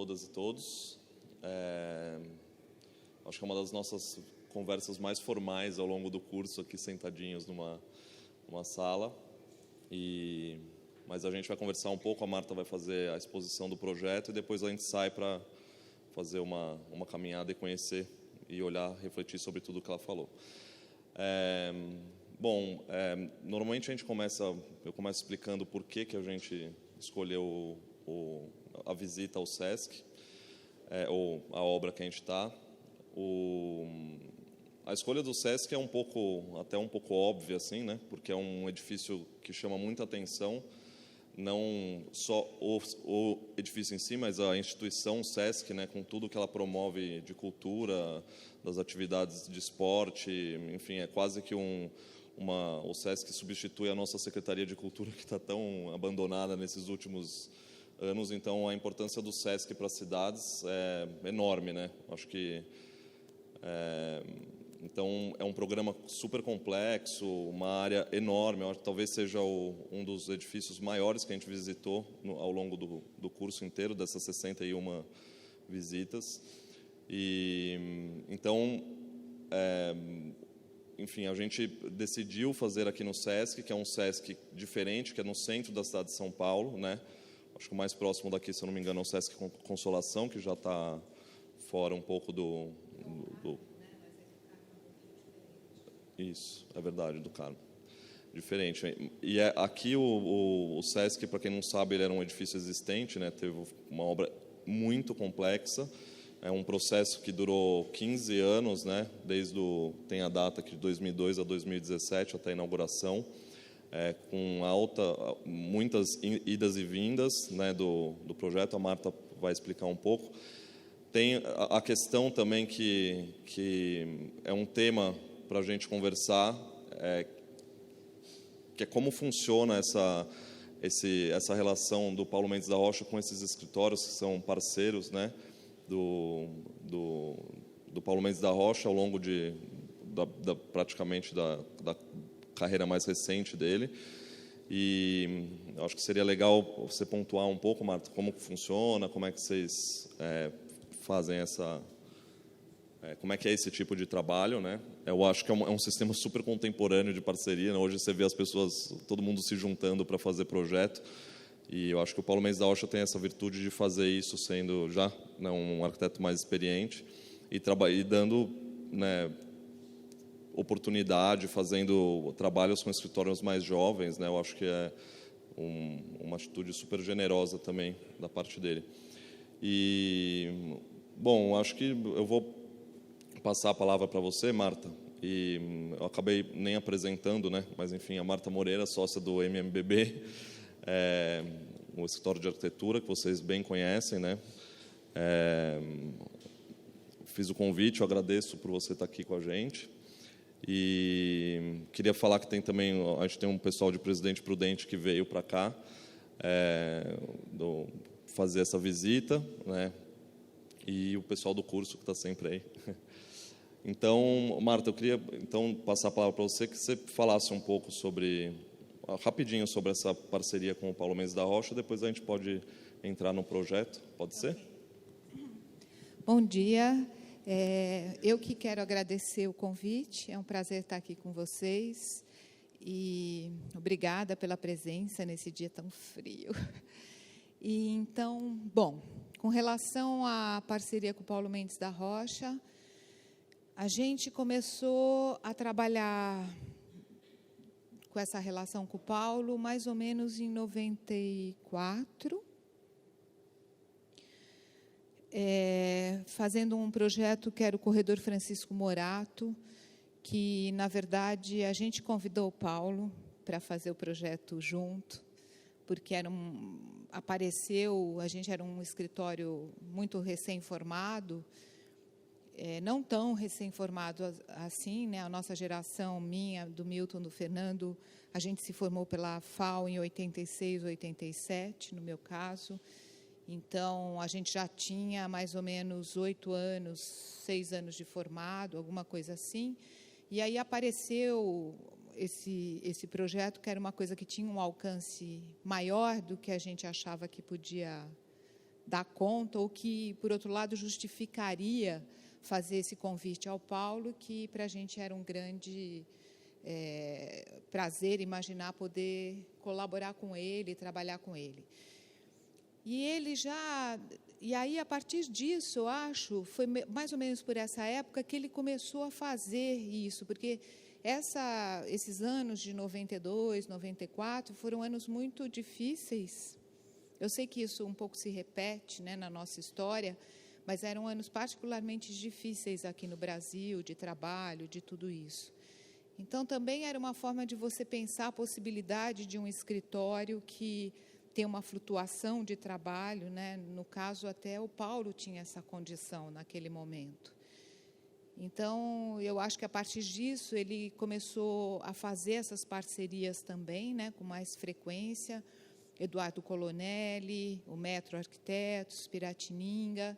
todas e todos. Acho que é uma das nossas conversas mais formais ao longo do curso, aqui sentadinhos numa sala. Mas a gente vai conversar um pouco, a Marta vai fazer a exposição do projeto e depois a gente sai para fazer uma caminhada e conhecer e olhar, refletir sobre tudo que ela falou. Normalmente eu começo explicando por que a gente escolheu a visita ao SESC, ou a obra que a gente está. A escolha do SESC é até um pouco óbvia, assim, né? Porque é um edifício que chama muita atenção, não só o edifício em si, mas a instituição SESC, né? Com tudo que ela promove de cultura, das atividades de esporte, enfim, é quase que o SESC substitui a nossa Secretaria de Cultura, que está tão abandonada nesses últimos anos. Então, a importância do SESC para as cidades é enorme, né? Acho que então é um programa super complexo, uma área enorme. Eu acho que talvez seja um dos edifícios maiores que a gente visitou ao longo do curso inteiro, dessas 61 visitas. Então, enfim, a gente decidiu fazer aqui no SESC, que é um SESC diferente, que é no centro da cidade de São Paulo, né? Acho que o mais próximo daqui, se eu não me engano, é o SESC Consolação, que já está fora um pouco do... Isso, é verdade, do Carmo. Diferente. E aqui o SESC, para quem não sabe, ele era um edifício existente, né? Teve uma obra muito complexa. É um processo que durou 15 anos, né? Tem a data aqui de 2002 a 2017, até a inauguração, com muitas idas e vindas, né, do projeto. A Marta vai explicar um pouco. Tem a questão também que é um tema para a gente conversar, que é como funciona essa relação do Paulo Mendes da Rocha com esses escritórios que são parceiros, né, do Paulo Mendes da Rocha ao longo praticamente da carreira mais recente dele. E acho que seria legal você pontuar um pouco, Marta, como funciona, como é que vocês fazem como é que é esse tipo de trabalho, né? Eu acho que é um sistema super contemporâneo de parceria, né? Hoje você vê as pessoas, todo mundo se juntando para fazer projeto, e eu acho que o Paulo Mendes da Rocha tem essa virtude de fazer isso sendo já, né, um arquiteto mais experiente e dando, né, oportunidade, fazendo trabalhos com escritórios mais jovens, né? Eu acho que é uma atitude super generosa também da parte dele. Bom, acho que eu vou passar a palavra para você, Marta, e eu acabei nem apresentando, né? Mas, enfim, a Marta Moreira, sócia do MMBB, um escritório de arquitetura que vocês bem conhecem, né? Fiz o convite, eu agradeço por você estar aqui com a gente. E queria falar que a gente tem um pessoal de Presidente Prudente que veio para cá fazer essa visita, né? E o pessoal do curso que está sempre aí. Então, Marta, eu queria passar a palavra para você, que você falasse um pouco rapidinho sobre essa parceria com o Paulo Mendes da Rocha, depois a gente pode entrar no projeto, pode ser? Bom dia, eu que quero agradecer o convite, é um prazer estar aqui com vocês e obrigada pela presença nesse dia tão frio. E então, bom, com relação à parceria com o Paulo Mendes da Rocha, a gente começou a trabalhar com essa relação com o Paulo mais ou menos em 94, fazendo um projeto que era o Corredor Francisco Morato, que, na verdade, a gente convidou o Paulo para fazer o projeto junto, porque a gente era um escritório muito recém-formado, não tão recém-formado assim, né? A nossa geração, minha, do Milton, do Fernando, a gente se formou pela FAO em 86, 87, no meu caso. Então, a gente já tinha mais ou menos 8 anos, 6 anos de formado, alguma coisa assim. E aí apareceu esse projeto, que era uma coisa que tinha um alcance maior do que a gente achava que podia dar conta, ou que, por outro lado, justificaria fazer esse convite ao Paulo, que para a gente era um grande prazer imaginar poder colaborar com ele, trabalhar com ele. E aí, a partir disso, eu acho, foi mais ou menos por essa época que ele começou a fazer isso, porque esses anos de 92, 94, foram anos muito difíceis. Eu sei que isso um pouco se repete, né, na nossa história, mas eram anos particularmente difíceis aqui no Brasil, de trabalho, de tudo isso. Então, também era uma forma de você pensar a possibilidade de um escritório que tem uma flutuação de trabalho, né? No caso, até o Paulo tinha essa condição naquele momento. Então, eu acho que a partir disso ele começou a fazer essas parcerias também, né, com mais frequência. Eduardo Colonelli, o Metro Arquitetos, Piratininga,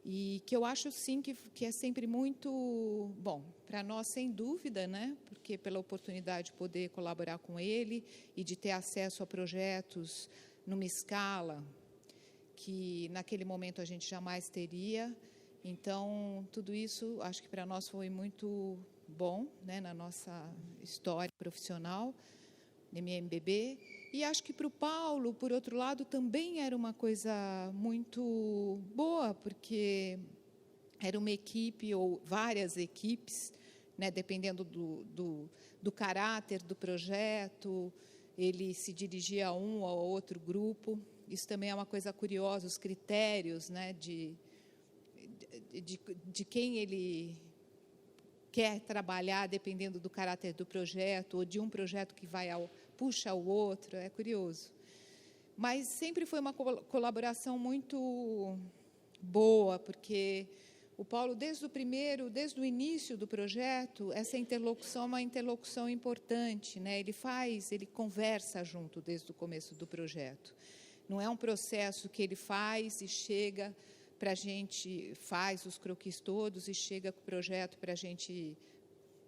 e que eu acho, sim, que é sempre muito bom para nós, sem dúvida, né? Porque pela oportunidade de poder colaborar com ele e de ter acesso a projetos numa escala que naquele momento a gente jamais teria. Então, tudo isso, acho que para nós foi muito bom, né, na nossa história profissional, MMBB. E acho que para o Paulo, por outro lado, também era uma coisa muito boa, porque era uma equipe ou várias equipes, né, dependendo do caráter do projeto, ele se dirigia a um ou a outro grupo. Isso também é uma coisa curiosa, os critérios, né, de quem ele quer trabalhar, dependendo do caráter do projeto, ou de um projeto que puxa o outro, é curioso. Mas sempre foi uma colaboração muito boa, porque o Paulo, desde o início do projeto, essa interlocução é uma interlocução importante, né? Ele conversa junto desde o começo do projeto. Não é um processo que ele faz e chega para a gente, faz os croquis todos e chega com o projeto para a gente,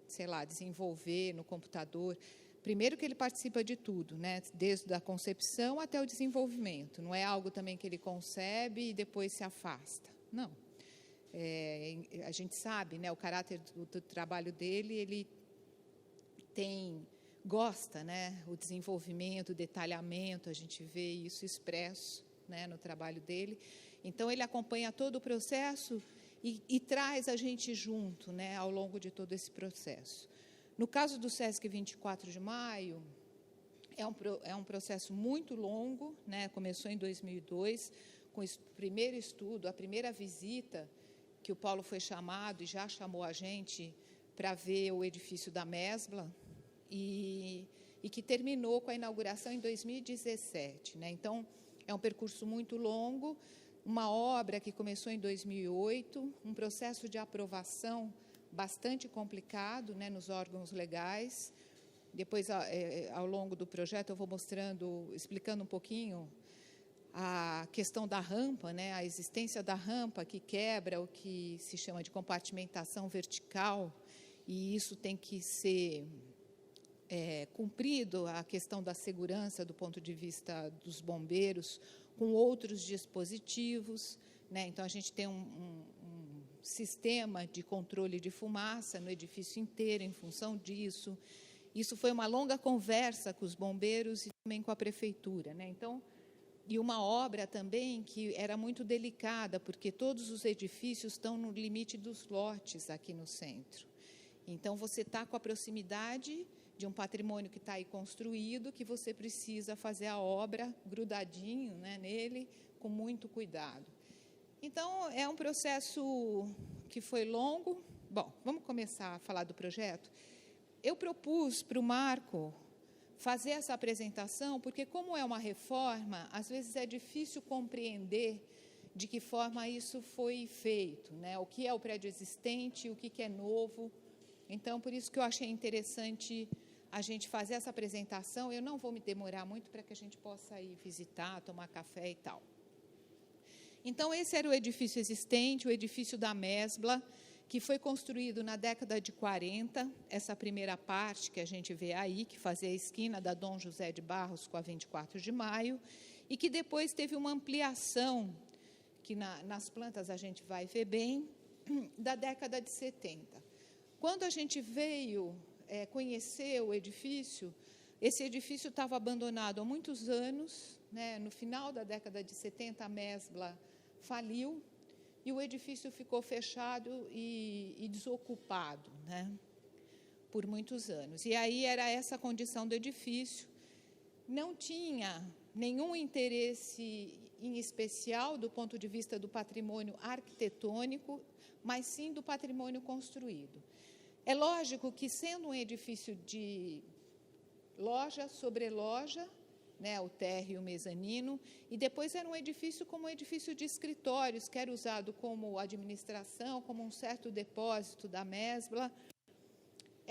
sei lá, desenvolver no computador. Primeiro que ele participa de tudo, né? Desde a concepção até o desenvolvimento. Não é algo também que ele concebe e depois se afasta. Não. A gente sabe, né, o caráter do trabalho dele, ele gosta, né, o desenvolvimento, o detalhamento, a gente vê isso expresso, né, no trabalho dele. Então, ele acompanha todo o processo e traz a gente junto, né, ao longo de todo esse processo. No caso do SESC 24 de Maio, é um processo muito longo, né, começou em 2002, com o primeiro estudo, a primeira visita, que o Paulo foi chamado e já chamou a gente para ver o edifício da Mesbla, e que terminou com a inauguração em 2017. Né? Então, é um percurso muito longo, uma obra que começou em 2008, um processo de aprovação bastante complicado, né, nos órgãos legais. Depois, ao longo do projeto, eu vou explicando um pouquinho a questão da rampa, né, a existência da rampa que quebra o que se chama de compartimentação vertical, e isso tem que ser cumprido, a questão da segurança do ponto de vista dos bombeiros, com outros dispositivos. Né? Então, a gente tem um sistema de controle de fumaça no edifício inteiro em função disso. Isso foi uma longa conversa com os bombeiros e também com a prefeitura. Né? Então, e uma obra também que era muito delicada, porque todos os edifícios estão no limite dos lotes aqui no centro. Então, você está com a proximidade de um patrimônio que está aí construído, que você precisa fazer a obra grudadinho, né, nele, com muito cuidado. Então, é um processo que foi longo. Bom, vamos começar a falar do projeto. Eu propus para o Marco fazer essa apresentação, porque como é uma reforma, às vezes é difícil compreender de que forma isso foi feito, né? O que é o prédio existente, o que é novo. Então, por isso que eu achei interessante a gente fazer essa apresentação. Eu não vou me demorar muito para que a gente possa ir visitar, tomar café e tal. Então, esse era o edifício existente, o edifício da Mesbla, que foi construído na década de 40, essa primeira parte que a gente vê aí, que fazia a esquina da Dom José de Barros com a 24 de Maio, e que depois teve uma ampliação que nas plantas a gente vai ver bem, da década de 70. Quando a gente veio conhecer o edifício, esse edifício estava abandonado há muitos anos, né? No final da década de 70, a Mesbla faliu e o edifício ficou fechado e desocupado, né? Por muitos anos. E aí era essa condição do edifício. Não tinha nenhum interesse em especial do ponto de vista do patrimônio arquitetônico, mas sim do patrimônio construído. É lógico que, sendo um edifício de loja sobre loja, né, o térreo e o mezanino, e depois era um edifício como um edifício de escritórios, que era usado como administração, como um certo depósito da Mesbla.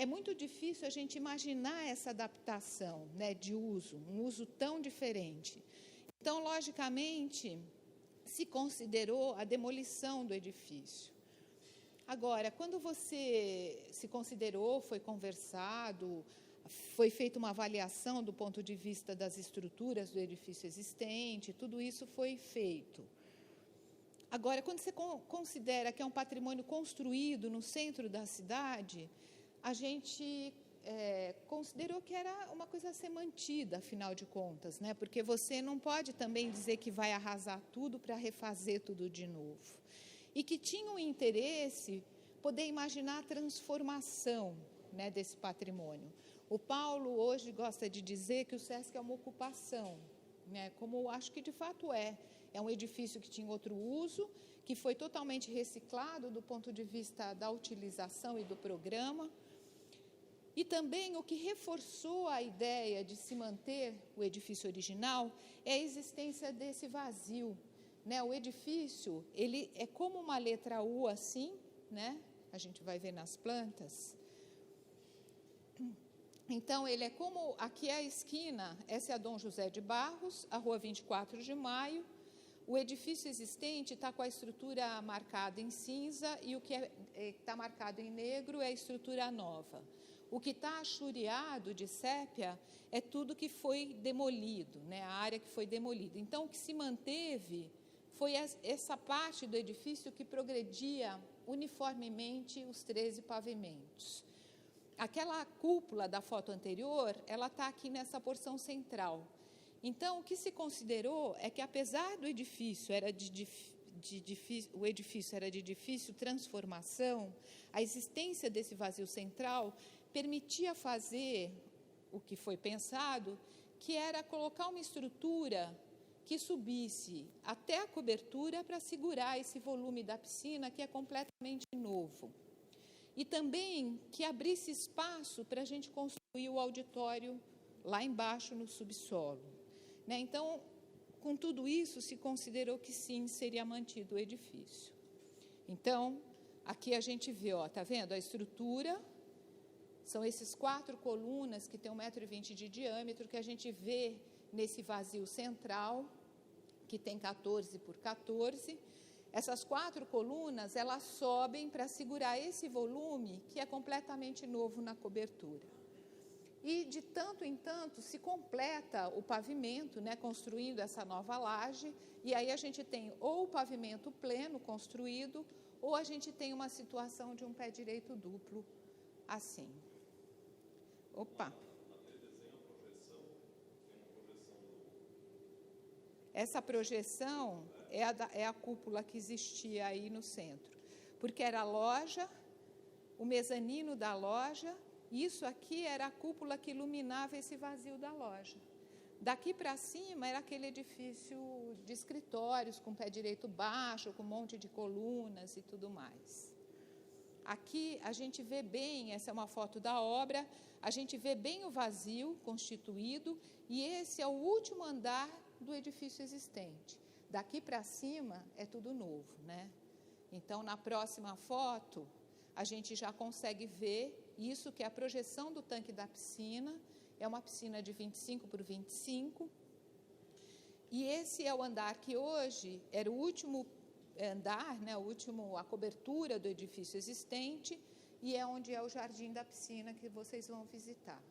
É muito difícil a gente imaginar essa adaptação, né, de uso, um uso tão diferente. Então, logicamente, se considerou a demolição do edifício. Agora, quando você se considerou, foi conversado, foi feita uma avaliação do ponto de vista das estruturas do edifício existente, tudo isso foi feito. Agora, quando você considera que é um patrimônio construído no centro da cidade, a gente considerou que era uma coisa a ser mantida, afinal de contas, né? Porque você não pode também dizer que vai arrasar tudo para refazer tudo de novo. E que tinha um interesse poder imaginar a transformação, né, desse patrimônio. O Paulo hoje gosta de dizer que o SESC é uma ocupação, né, como acho que de fato é. É um edifício que tinha outro uso, que foi totalmente reciclado do ponto de vista da utilização e do programa. E também o que reforçou a ideia de se manter o edifício original é a existência desse vazio, né? O edifício, ele é como uma letra U assim, né? A gente vai ver nas plantas. Então, ele é como, aqui é a esquina, essa é a Dom José de Barros, a rua 24 de Maio. O edifício existente está com a estrutura marcada em cinza e o que está marcado em negro é a estrutura nova. O que está achureado de sépia é tudo que foi demolido, né? A área que foi demolida. Então, o que se manteve foi essa parte do edifício que progredia uniformemente os 13 pavimentos. Aquela cúpula da foto anterior, ela está aqui nessa porção central. Então, o que se considerou é que, apesar do edifício o edifício era de difícil transformação, a existência desse vazio central permitia fazer o que foi pensado, que era colocar uma estrutura que subisse até a cobertura para segurar esse volume da piscina, que é completamente novo. E também que abrisse espaço para a gente construir o auditório lá embaixo no subsolo, né? Então, com tudo isso, se considerou que sim, seria mantido o edifício. Então, aqui a gente vê, está vendo? A estrutura, são esses 4 colunas que tem 1,20 m de diâmetro, que a gente vê nesse vazio central, que tem 14 por 14. Essas 4 colunas, elas sobem para segurar esse volume, que é completamente novo na cobertura. E, de tanto em tanto, se completa o pavimento, né, construindo essa nova laje, e aí a gente tem ou o pavimento pleno construído, ou a gente tem uma situação de um pé direito duplo, assim. Opa! Essa projeção é a cúpula que existia aí no centro, porque era a loja, o mezanino da loja. Isso aqui era a cúpula que iluminava esse vazio da loja. Daqui para cima era aquele edifício de escritórios com pé direito baixo, com um monte de colunas e tudo mais. Aqui a gente vê bem, essa é uma foto da obra, a gente vê bem o vazio constituído e esse é o último andar do edifício existente. Daqui para cima é tudo novo, né? Então, na próxima foto, a gente já consegue ver isso, que é a projeção do tanque da piscina. É uma piscina de 25 por 25. E esse é o andar que hoje era o último andar, né, a cobertura do edifício existente, e é onde é o jardim da piscina que vocês vão visitar.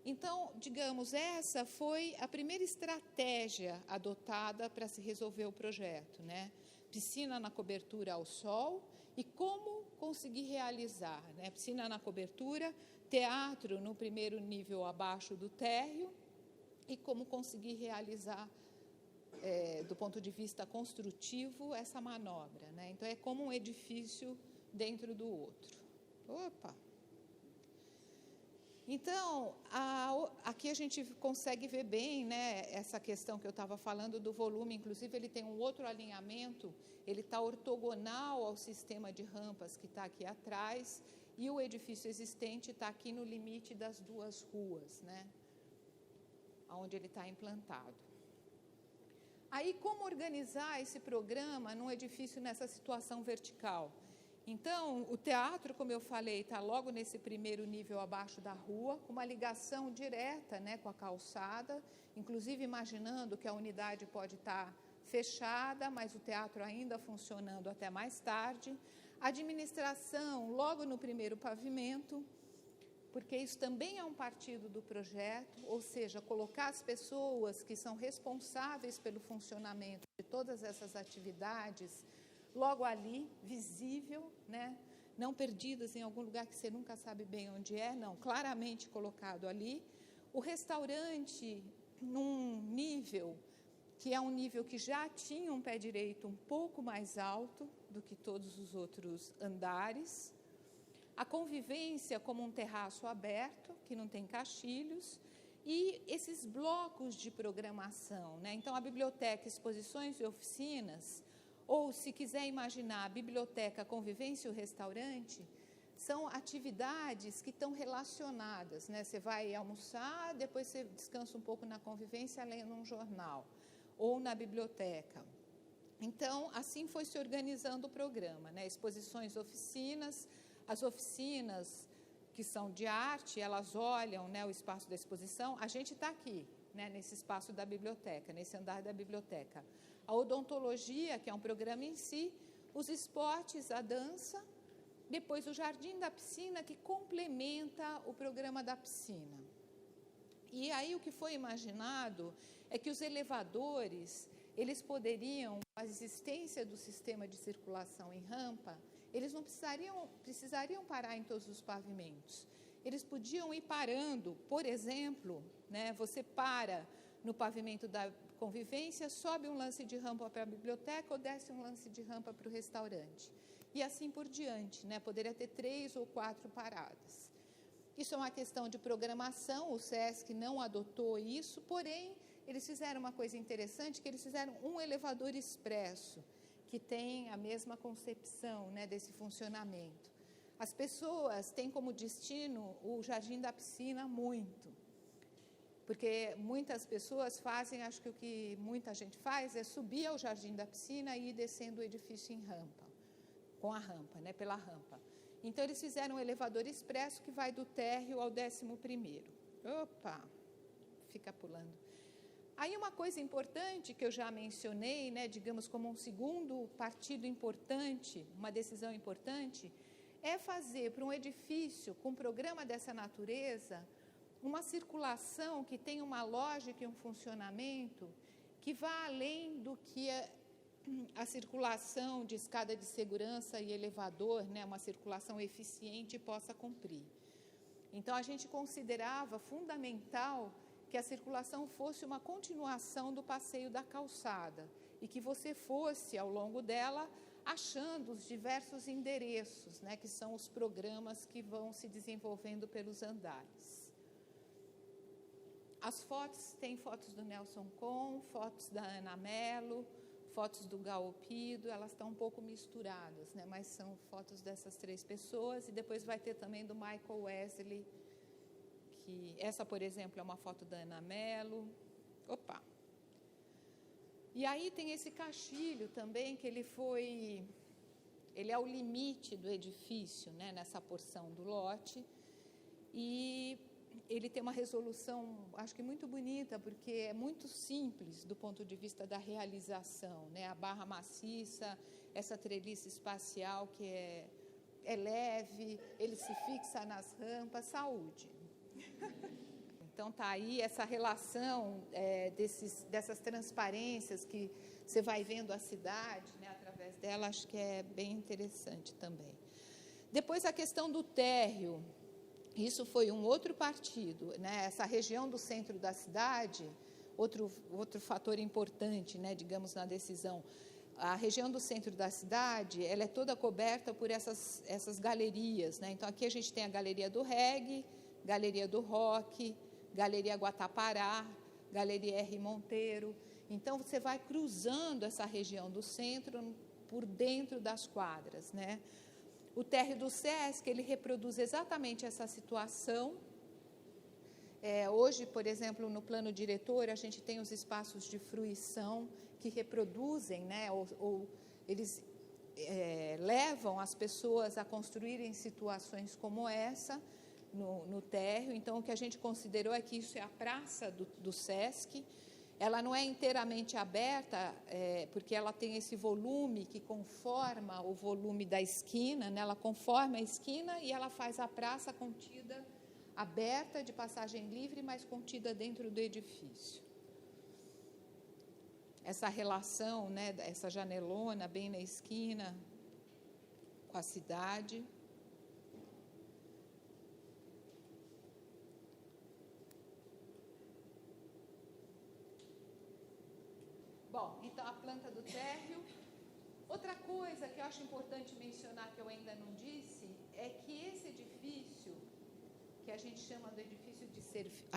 Então, digamos, essa foi a primeira estratégia adotada para se resolver o projeto, né? piscina na cobertura ao sol e como conseguir realizar, né? Piscina na cobertura, teatro no primeiro nível abaixo do térreo e como conseguir realizar, do ponto de vista construtivo, essa manobra, né? Então, é como um edifício dentro do outro. Opa! Então, aqui a gente consegue ver bem, né, essa questão que eu estava falando do volume. Inclusive, ele tem um outro alinhamento, ele está ortogonal ao sistema de rampas que está aqui atrás, e o edifício existente está aqui no limite das duas ruas, né, onde ele está implantado. Aí, como organizar esse programa num edifício nessa situação vertical? Então, o teatro, como eu falei, está logo nesse primeiro nível abaixo da rua, com uma ligação direta, né, com a calçada, inclusive imaginando que a unidade pode estar fechada, mas o teatro ainda funcionando até mais tarde. Administração, logo no primeiro pavimento, porque isso também é um partido do projeto, ou seja, colocar as pessoas que são responsáveis pelo funcionamento de todas essas atividades logo ali, visível, né? Não perdidas em algum lugar que você nunca sabe bem onde é, não, claramente colocado ali. O restaurante num nível que é um nível que já tinha um pé direito um pouco mais alto do que todos os outros andares. A convivência como um terraço aberto, que não tem caixilhos, e esses blocos de programação, né? Então, a biblioteca, exposições e oficinas, ou, se quiser imaginar, a biblioteca, a convivência e o restaurante, são atividades que estão relacionadas, né? Você vai almoçar, depois você descansa um pouco na convivência, lendo um jornal, ou na biblioteca. Então, assim foi se organizando o programa, né? Exposições, oficinas, as oficinas que são de arte, elas olham, né, o espaço da exposição. A gente está aqui, né, nesse espaço da biblioteca, nesse andar da biblioteca. A odontologia, que é um programa em si, os esportes, a dança, depois o jardim da piscina, que complementa o programa da piscina. E aí o que foi imaginado é que os elevadores, eles poderiam, a existência do sistema de circulação em rampa, eles não precisariam parar em todos os pavimentos. Eles podiam ir parando, por exemplo, né, você para no pavimento da convivência, sobe um lance de rampa para a biblioteca ou desce um lance de rampa para o restaurante. E assim por diante, né? Poderia ter 3 ou 4 paradas. Isso é uma questão de programação, o SESC não adotou isso, porém, eles fizeram uma coisa interessante, que eles fizeram um elevador expresso, que tem a mesma concepção, né, desse funcionamento. As pessoas têm como destino o jardim da piscina muito, porque muitas pessoas fazem, acho que o que muita gente faz é subir ao jardim da piscina e ir descendo o edifício em rampa, com a rampa, né, pela rampa. Então, eles fizeram um elevador expresso que vai do térreo ao 11º. Opa, fica pulando. Aí, uma coisa importante que eu já mencionei, né, digamos como um segundo partido importante, uma decisão importante, é fazer para um edifício com um programa dessa natureza uma circulação que tenha uma lógica e um funcionamento que vá além do que a circulação de escada de segurança e elevador, né, uma circulação eficiente, possa cumprir. Então, a gente considerava fundamental que a circulação fosse uma continuação do passeio da calçada e que você fosse, ao longo dela, achando os diversos endereços, né, que são os programas que vão se desenvolvendo pelos andares. As fotos, tem fotos do Nelson Con, fotos da Ana Mello, fotos do Galpido, elas estão um pouco misturadas, né, mas são fotos dessas 3 pessoas, e depois vai ter também do Michael Wesley, que essa, por exemplo, é uma foto da Ana Mello. Opa! E aí tem esse caixilho também, que ele é o limite do edifício, né, nessa porção do lote, e ele tem uma resolução, acho que muito bonita, porque é muito simples do ponto de vista da realização, né? A barra maciça, essa treliça espacial que é leve, ele se fixa nas rampas, saúde. Então, está aí essa relação dessas transparências que você vai vendo a cidade, né, através dela, acho que é bem interessante também. Depois, a questão do térreo, isso foi um outro partido, né, essa região do centro da cidade, outro fator importante, né, digamos, na decisão. A região do centro da cidade, ela é toda coberta por essas galerias, né? Então, aqui a gente tem a Galeria do Reggae, Galeria do Rock, Galeria Guatapará, Galeria R. Monteiro. Então, você vai cruzando essa região do centro por dentro das quadras, né? O térreo do SESC, ele reproduz exatamente essa situação. Hoje, por exemplo, no plano diretor, a gente tem os espaços de fruição que reproduzem, né, ou eles levam as pessoas a construírem situações como essa no térreo. Então, o que a gente considerou é que isso é a praça do SESC. Ela não é inteiramente aberta, porque ela tem esse volume que conforma o volume da esquina, né? Ela conforma a esquina e ela faz a praça contida, aberta, de passagem livre, mas contida dentro do edifício. Essa relação, né, essa janelona bem na esquina com a cidade. Bom, então a planta do térreo. Outra coisa que eu acho importante mencionar, que eu ainda não disse, é que esse edifício, que a gente chama do edifício de serviços...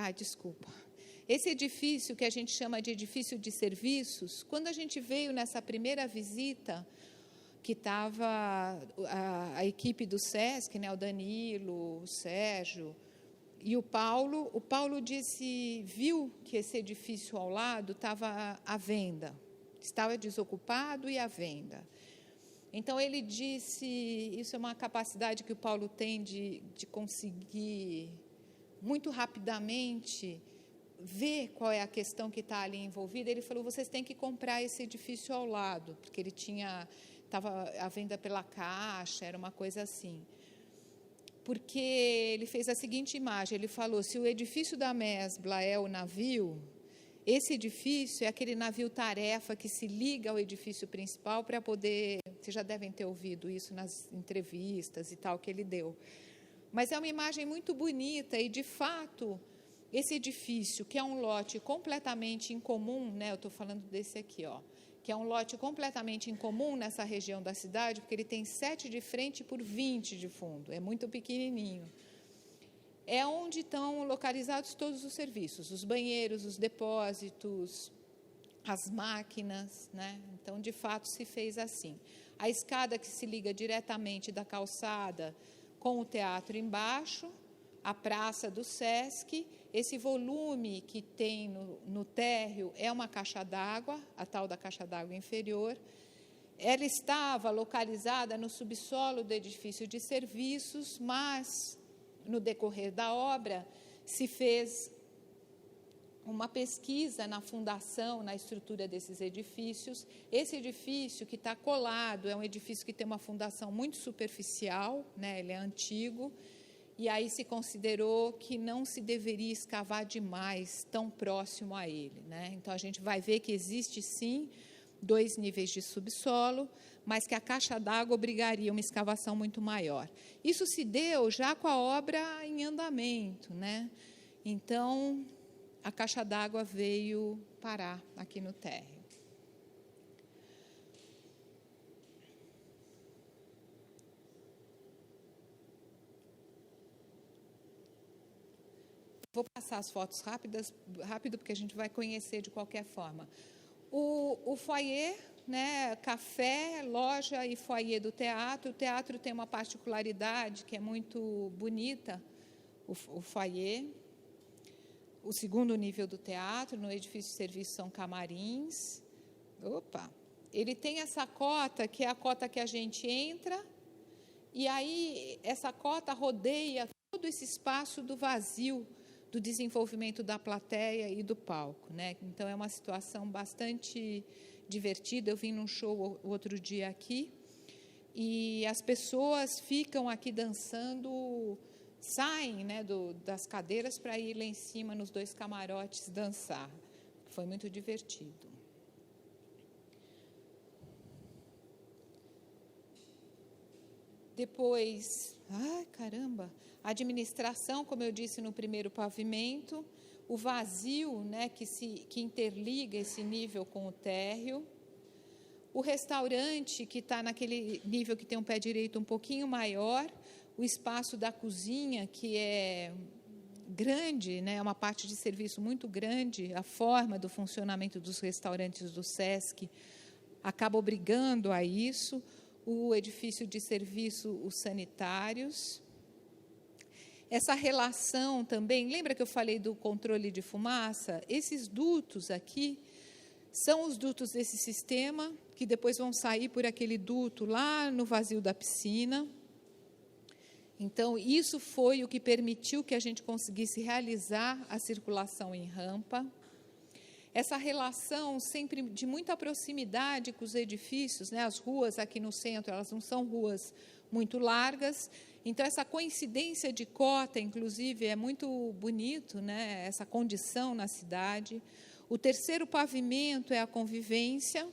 Esse edifício que a gente chama de edifício de serviços, quando a gente veio nessa primeira visita, que estava a equipe do SESC, né, o Danilo, o Sérgio e o Paulo viu que esse edifício ao lado estava à venda, estava desocupado e à venda. Então, ele disse, isso é uma capacidade que o Paulo tem de conseguir, muito rapidamente, ver qual é a questão que está ali envolvida. Ele falou, vocês têm que comprar esse edifício ao lado, porque ele estava à venda pela Caixa, era uma coisa assim. Porque ele fez a seguinte imagem, ele falou, se o edifício da Mesbla é o navio, esse edifício é aquele navio-tarefa que se liga ao edifício principal para poder... Vocês já devem ter ouvido isso nas entrevistas e tal que ele deu. Mas é uma imagem muito bonita e, de fato, esse edifício, que é um lote completamente incomum, né, eu estou falando desse aqui, ó, que é um lote completamente incomum nessa região da cidade, porque ele tem 7 de frente por 20 de fundo, é muito pequenininho. É onde estão localizados todos os serviços, os banheiros, os depósitos, as máquinas, né? Então, de fato, se fez assim. A escada que se liga diretamente da calçada com o teatro embaixo, a praça do SESC, esse volume que tem no térreo é uma caixa d'água, a tal da caixa d'água inferior. Ela estava localizada no subsolo do edifício de serviços, mas, no decorrer da obra, se fez uma pesquisa na fundação, na estrutura desses edifícios. Esse edifício que está colado é um edifício que tem uma fundação muito superficial, né? Ele é antigo, e aí se considerou que não se deveria escavar demais tão próximo a ele, né? Então, a gente vai ver que existe, sim, 2 níveis de subsolo, mas que a caixa d'água obrigaria uma escavação muito maior. Isso se deu já com a obra em andamento, né? Então, a caixa d'água veio parar aqui no térreo. Vou passar as fotos rápido, porque a gente vai conhecer de qualquer forma. O foyer, né, café, loja e foyer do teatro. O teatro tem uma particularidade que é muito bonita, o foyer. O segundo nível do teatro, no edifício de serviço, são camarins. Ele tem essa cota, que é a cota que a gente entra, e aí essa cota rodeia todo esse espaço do vazio, do desenvolvimento da plateia e do palco, né? Então, é uma situação bastante divertida. Eu vim num show o outro dia aqui, e as pessoas ficam aqui dançando saem, né, das cadeiras para ir lá em cima nos 2 camarotes dançar. Foi muito divertido. Depois, a administração, como eu disse no primeiro pavimento, o vazio, né, que interliga esse nível com o térreo, o restaurante, que está naquele nível que tem um pé direito um pouquinho maior, o espaço da cozinha, que é grande, né, é uma parte de serviço muito grande, a forma do funcionamento dos restaurantes do SESC acaba obrigando a isso, o edifício de serviço, os sanitários. Essa relação também, lembra que eu falei do controle de fumaça? Esses dutos aqui são os dutos desse sistema, que depois vão sair por aquele duto lá no vazio da piscina. Então, isso foi o que permitiu que a gente conseguisse realizar a circulação em rampa. Essa relação sempre de muita proximidade com os edifícios, né? As ruas aqui no centro, elas não são ruas muito largas, então essa coincidência de cota, inclusive, é muito bonito, né? Essa condição na cidade. O terceiro pavimento é a convivência.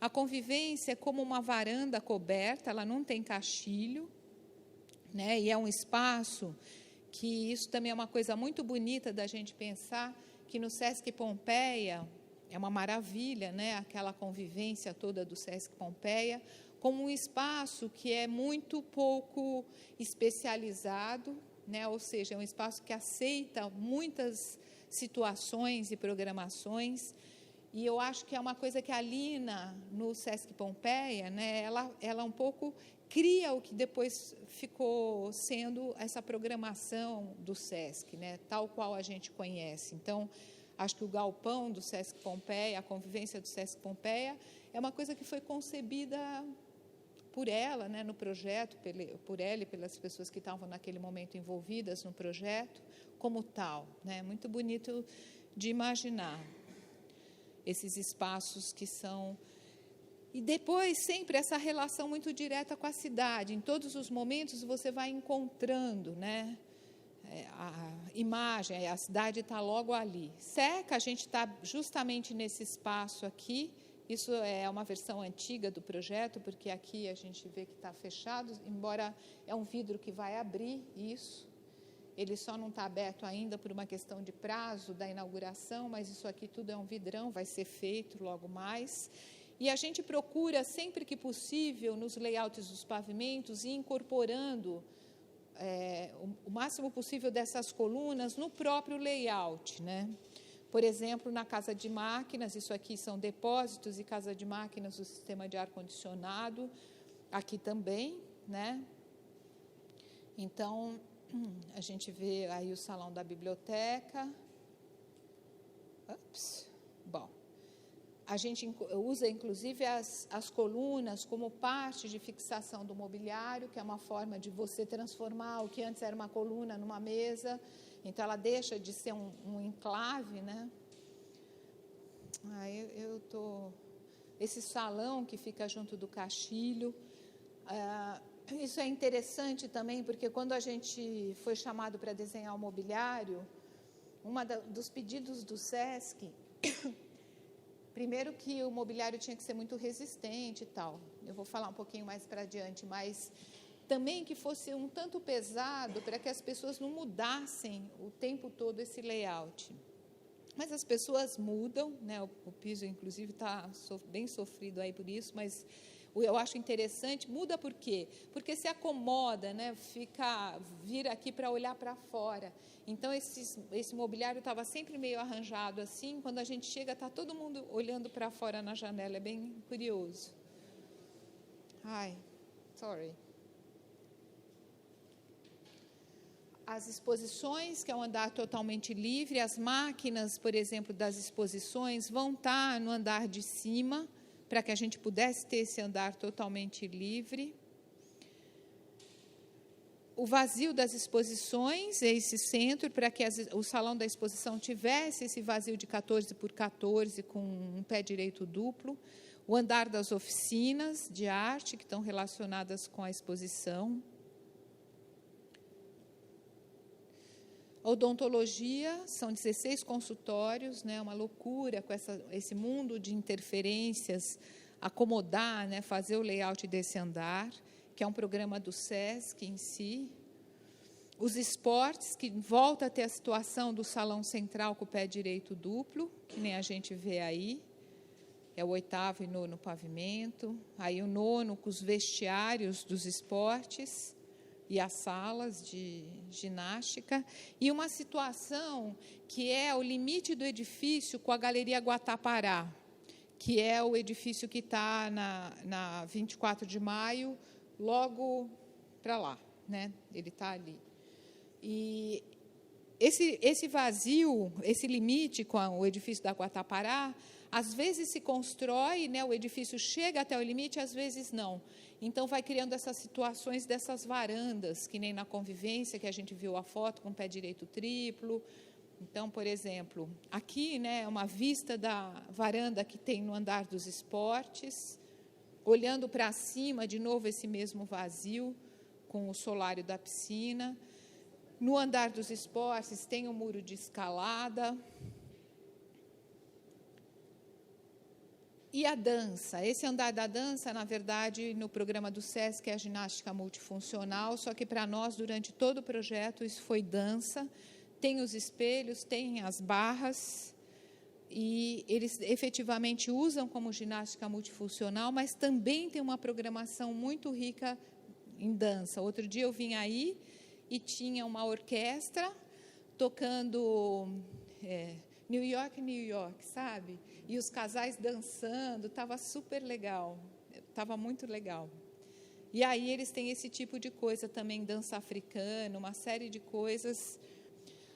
A convivência é como uma varanda coberta, ela não tem caixilho, né? E é um espaço que isso também é uma coisa muito bonita da gente pensar, que no SESC Pompeia é uma maravilha, né? Aquela convivência toda do SESC Pompeia, como um espaço que é muito pouco especializado, né? Ou seja, é um espaço que aceita muitas situações e programações, e eu acho que é uma coisa que a Lina, no SESC Pompeia, né? Ela um pouco cria o que depois ficou sendo essa programação do SESC, né, tal qual a gente conhece. Então, acho que o galpão do SESC Pompeia, a convivência do SESC Pompeia, é uma coisa que foi concebida por ela, né, no projeto, por ela e pelas pessoas que estavam naquele momento envolvidas no projeto, como tal, né, muito bonito de imaginar esses espaços que são. E depois, sempre, essa relação muito direta com a cidade. Em todos os momentos, você vai encontrando, né, a imagem, a cidade está logo ali. SECA, a gente está justamente nesse espaço aqui. Isso é uma versão antiga do projeto, porque aqui a gente vê que está fechado, embora é um vidro que vai abrir isso. Ele só não está aberto ainda por uma questão de prazo da inauguração, mas isso aqui tudo é um vidrão, vai ser feito logo mais. E a gente procura, sempre que possível, nos layouts dos pavimentos, ir incorporando o máximo possível dessas colunas no próprio layout, né? Por exemplo, na casa de máquinas, isso aqui são depósitos e casa de máquinas do sistema de ar-condicionado, aqui também, né? Então, a gente vê aí o salão da biblioteca. Bom. A gente usa, inclusive, as colunas como parte de fixação do mobiliário, que é uma forma de você transformar o que antes era uma coluna numa mesa. Então, ela deixa de ser um enclave, né? Esse salão que fica junto do caixilho. Isso é interessante também, porque quando a gente foi chamado para desenhar o mobiliário, dos pedidos do SESC... Primeiro que o mobiliário tinha que ser muito resistente e tal. Eu vou falar um pouquinho mais para adiante, mas também que fosse um tanto pesado para que as pessoas não mudassem o tempo todo esse layout. Mas as pessoas mudam, né? O piso, inclusive, está bem sofrido aí por isso, mas eu acho interessante. Muda por quê? Porque se acomoda, né? Vira aqui para olhar para fora. Então, esse mobiliário estava sempre meio arranjado assim. Quando a gente chega, está todo mundo olhando para fora na janela. É bem curioso. Sorry. As exposições, que é um andar totalmente livre. As máquinas, por exemplo, das exposições, vão estar no andar de cima, para que a gente pudesse ter esse andar totalmente livre. O vazio das exposições, esse centro, para que o salão da exposição tivesse esse vazio de 14 por 14, com um pé direito duplo. O andar das oficinas de arte, que estão relacionadas com a exposição. Odontologia, são 16 consultórios, né, uma loucura com esse mundo de interferências, acomodar, né, fazer o layout desse andar, que é um programa do SESC em si. Os esportes, que volta a ter a situação do salão central com o pé direito duplo, que nem a gente vê aí, é o 8º e 9º pavimento, aí o 9º com os vestiários dos esportes, e as salas de ginástica, e uma situação que é o limite do edifício com a Galeria Guatapará, que é o edifício que está na 24 de maio, logo para lá, né? Ele está ali. E esse vazio, esse limite com o edifício da Guatapará, às vezes se constrói, né, o edifício chega até o limite, às vezes não. Então, vai criando essas situações dessas varandas, que nem na convivência, que a gente viu a foto com o pé direito triplo. Então, por exemplo, aqui, né, uma vista da varanda que tem no andar dos esportes, olhando para cima, de novo, esse mesmo vazio, com o solário da piscina. No andar dos esportes, tem o muro de escalada. E a dança, esse andar da dança, na verdade, no programa do SESC é a ginástica multifuncional, só que para nós, durante todo o projeto, isso foi dança. Tem os espelhos, tem as barras, e eles efetivamente usam como ginástica multifuncional, mas também tem uma programação muito rica em dança. Outro dia eu vim aí e tinha uma orquestra tocando New York, New York, sabe? E os casais dançando, estava super legal, estava muito legal. E aí eles têm esse tipo de coisa também, dança africana, uma série de coisas.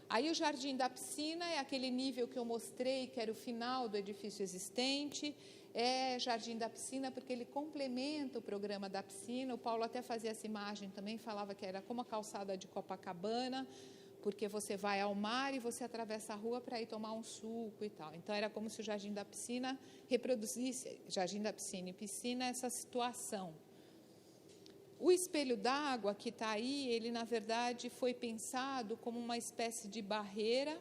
Aí o jardim da piscina é aquele nível que eu mostrei, que era o final do edifício existente, é jardim da piscina porque ele complementa o programa da piscina. O Paulo até fazia essa imagem também, falava que era como a calçada de Copacabana, porque você vai ao mar e você atravessa a rua para ir tomar um suco e tal. Então, era como se o Jardim da Piscina reproduzisse, Jardim da Piscina e piscina, essa situação. O espelho d'água que está aí, ele, na verdade, foi pensado como uma espécie de barreira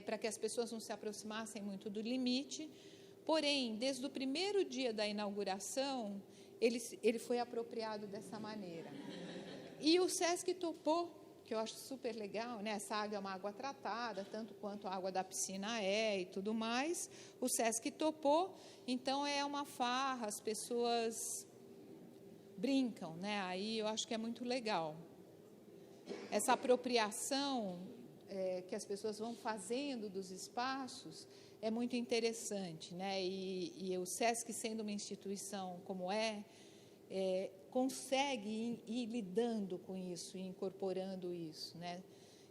para que as pessoas não se aproximassem muito do limite. Porém, desde o primeiro dia da inauguração, ele foi apropriado dessa maneira. E o SESC topou, que eu acho super legal, né? Essa água é uma água tratada, tanto quanto a água da piscina é e tudo mais. O SESC topou, então é uma farra, as pessoas brincam, né? Aí eu acho que é muito legal. Essa apropriação que as pessoas vão fazendo dos espaços é muito interessante, né? E o SESC, sendo uma instituição como consegue ir lidando com isso, incorporando isso, né?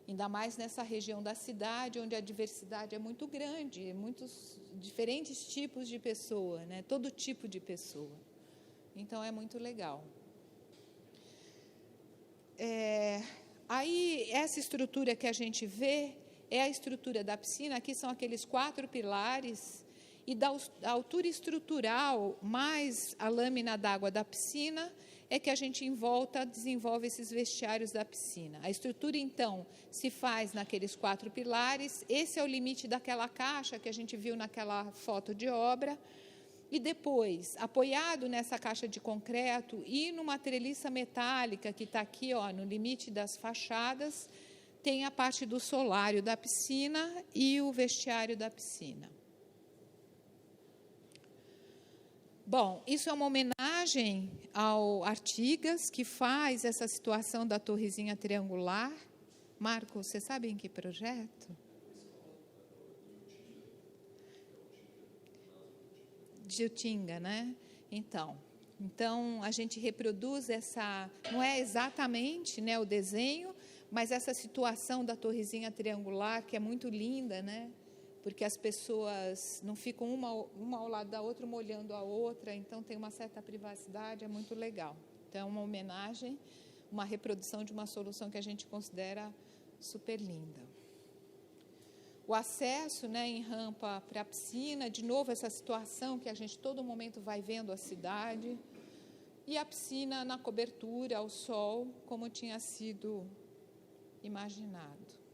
Ainda mais nessa região da cidade, onde a diversidade é muito grande, muitos diferentes tipos de pessoa, né? Todo tipo de pessoa. Então, é muito legal. Aí, essa estrutura que a gente vê é a estrutura da piscina. Aqui são aqueles 4 pilares, e da altura estrutural mais a lâmina d'água da piscina é que a gente, em volta, desenvolve esses vestiários da piscina. A estrutura, então, se faz naqueles 4 pilares. Esse é o limite daquela caixa que a gente viu naquela foto de obra. E depois, apoiado nessa caixa de concreto e numa treliça metálica que está aqui, ó, no limite das fachadas, tem a parte do solário da piscina e o vestiário da piscina. Bom, isso é uma homenagem ao Artigas, que faz essa situação da torrezinha triangular. Marco, você sabe em que projeto? De Utinga, né? Então, a gente reproduz essa, não é exatamente, né, o desenho, mas essa situação da torrezinha triangular, que é muito linda, né? Porque as pessoas não ficam uma ao lado da outra, uma olhando a outra, então tem uma certa privacidade, é muito legal. Então, é uma homenagem, uma reprodução de uma solução que a gente considera super linda. O acesso, né, em rampa para a piscina, de novo essa situação que a gente todo momento vai vendo a cidade, e a piscina na cobertura, ao sol, como tinha sido imaginado.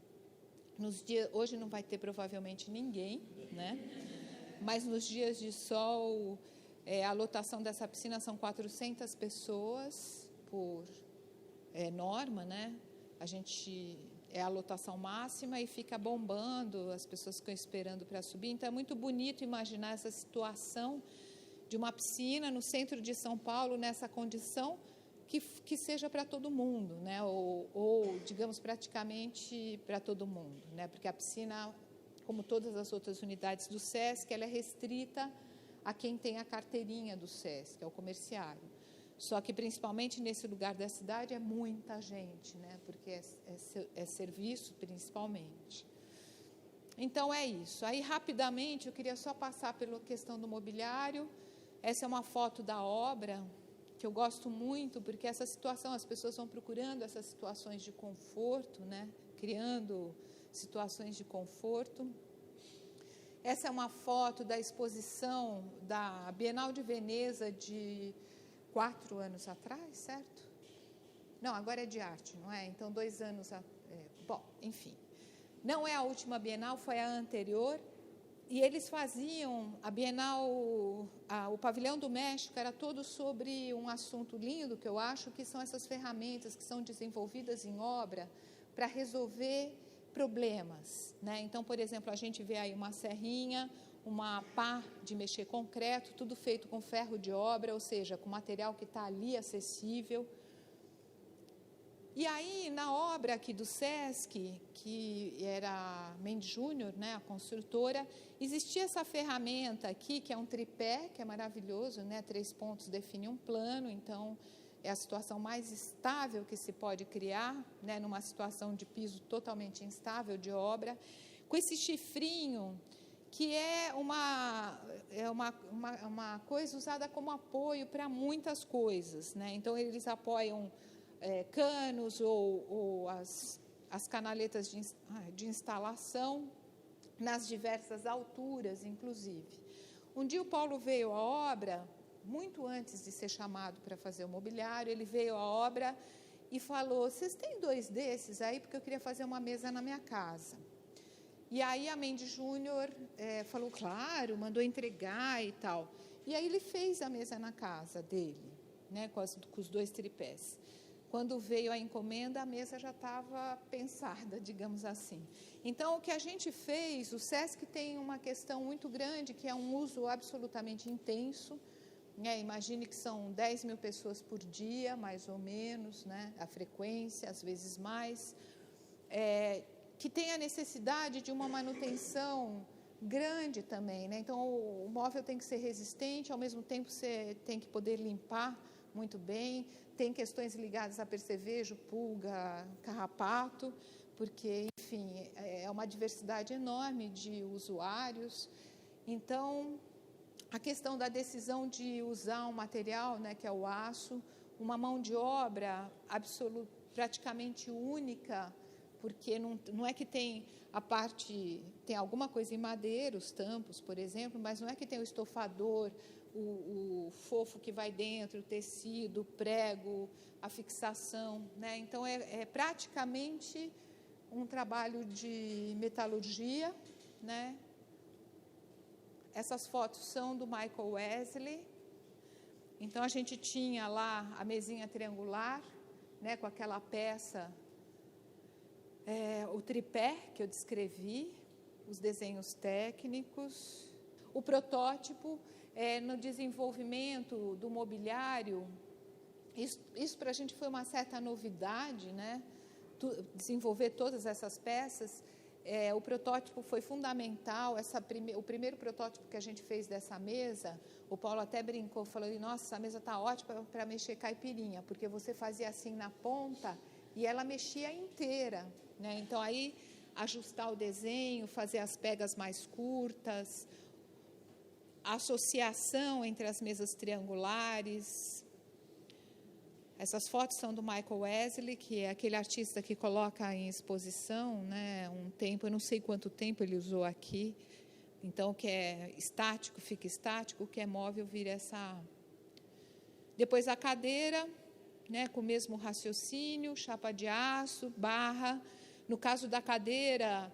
Hoje não vai ter provavelmente ninguém, né? Mas nos dias de sol, a lotação dessa piscina são 400 pessoas por norma, né? É a lotação máxima e fica bombando, as pessoas ficam esperando para subir. Então, é muito bonito imaginar essa situação de uma piscina no centro de São Paulo, nessa condição, que seja para todo mundo, né? Ou, digamos, praticamente para todo mundo, né? Porque a piscina, como todas as outras unidades do SESC, ela é restrita a quem tem a carteirinha do SESC, é o comerciário. Só que, principalmente nesse lugar da cidade, é muita gente, né? Porque é serviço, principalmente. Então, é isso. Aí, rapidamente, eu queria só passar pela questão do mobiliário. Essa é uma foto da obra, que eu gosto muito, porque essa situação, as pessoas vão procurando essas situações de conforto, né? Criando situações de conforto. Essa é uma foto da exposição da Bienal de Veneza de 4 anos atrás, certo? Não, agora é de arte, não é? Então, 2 anos... bom, enfim. Não é a última Bienal, foi a anterior. E eles faziam a Bienal... o Pavilhão do México era todo sobre um assunto lindo, que eu acho, que são essas ferramentas que são desenvolvidas em obra para resolver problemas, né? Então, por exemplo, a gente vê aí uma serrinha, uma pá de mexer concreto, tudo feito com ferro de obra, ou seja, com material que está ali acessível. E aí, na obra aqui do SESC, que era Mendes Júnior, né, a construtora, existia essa ferramenta aqui, que é um tripé, que é maravilhoso, né? 3 pontos definem um plano, então é a situação mais estável que se pode criar, né, numa situação de piso totalmente instável de obra, com esse chifrinho, que é uma coisa usada como apoio para muitas coisas, né? Então, eles apoiam canos ou as canaletas de instalação nas diversas alturas, inclusive. Um dia o Paulo veio à obra, muito antes de ser chamado para fazer o mobiliário, ele veio à obra e falou: vocês têm 2 desses aí, porque eu queria fazer uma mesa na minha casa. E aí a Mendes Júnior falou, claro, mandou entregar e tal. E aí ele fez a mesa na casa dele, né, com os 2 tripés. Quando veio a encomenda, a mesa já estava pensada, digamos assim. Então, o que a gente fez, o SESC tem uma questão muito grande, que é um uso absolutamente intenso, né? Imagine que são 10 mil pessoas por dia, mais ou menos, né? A frequência, às vezes mais, que tem a necessidade de uma manutenção grande também, né? Então, o móvel tem que ser resistente, ao mesmo tempo você tem que poder limpar muito bem, tem questões ligadas a percevejo, pulga, carrapato, porque, enfim, é uma diversidade enorme de usuários. Então, a questão da decisão de usar um material, né, que é o aço, uma mão de obra praticamente única, porque não é que tem tem alguma coisa em madeira, os tampos, por exemplo, mas não é que tem o estofador, o fofo que vai dentro, o tecido, o prego, a fixação, né? Então, é praticamente um trabalho de metalurgia, né? Essas fotos são do Michael Wesley. Então, a gente tinha lá a mesinha triangular, né, com aquela peça, o tripé que eu descrevi, os desenhos técnicos, o protótipo. No desenvolvimento do mobiliário, isso para a gente foi uma certa novidade, né? Desenvolver todas essas peças. O protótipo foi fundamental. O primeiro protótipo que a gente fez dessa mesa, o Paulo até brincou, falou: nossa, essa mesa está ótima para mexer caipirinha, porque você fazia assim na ponta e ela mexia inteira, né? Então, aí, ajustar o desenho, fazer as pegas mais curtas, a associação entre as mesas triangulares. Essas fotos são do Michael Wesley, que é aquele artista que coloca em exposição, né, um tempo, eu não sei quanto tempo ele usou aqui. Então, o que é estático fica estático, o que é móvel vira essa... Depois a cadeira, né, com o mesmo raciocínio, chapa de aço, barra. No caso da cadeira,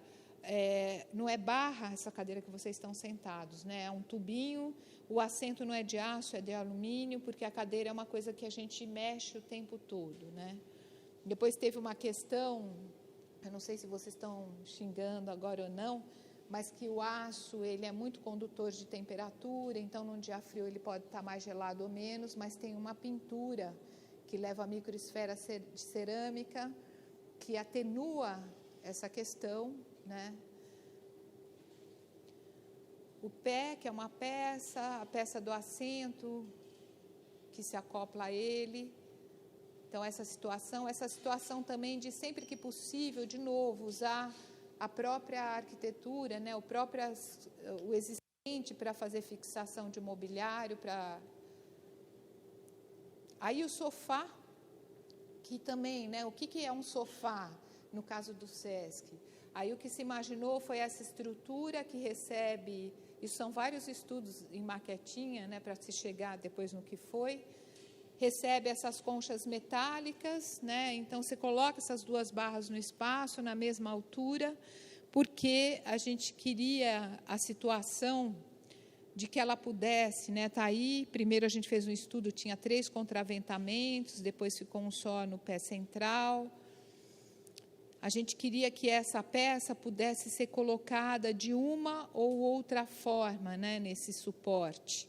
não é barra essa cadeira que vocês estão sentados, né? É um tubinho, o assento não é de aço, é de alumínio, porque a cadeira é uma coisa que a gente mexe o tempo todo, né? Depois teve uma questão, eu não sei se vocês estão xingando agora ou não, mas que o aço ele é muito condutor de temperatura, então num dia frio ele pode estar mais gelado ou menos, mas tem uma pintura que leva a microesfera de cerâmica que atenua essa questão, né? O pé, que é uma peça, a peça do assento que se acopla a ele. Então essa situação também de sempre que possível, de novo, usar a própria arquitetura, né, o existente para fazer fixação de mobiliário, Aí o sofá, que também, né, o que é um sofá no caso do SESC? Aí o que se imaginou foi essa estrutura que recebe, isso são vários estudos em maquetinha, né, para se chegar depois no que foi, recebe essas conchas metálicas, né? Então você coloca essas duas barras no espaço, na mesma altura, porque a gente queria a situação de que ela pudesse, né, tá aí. Primeiro a gente fez um estudo, tinha 3 contraventamentos, depois ficou um só no pé central. A gente queria que essa peça pudesse ser colocada de uma ou outra forma, né, nesse suporte.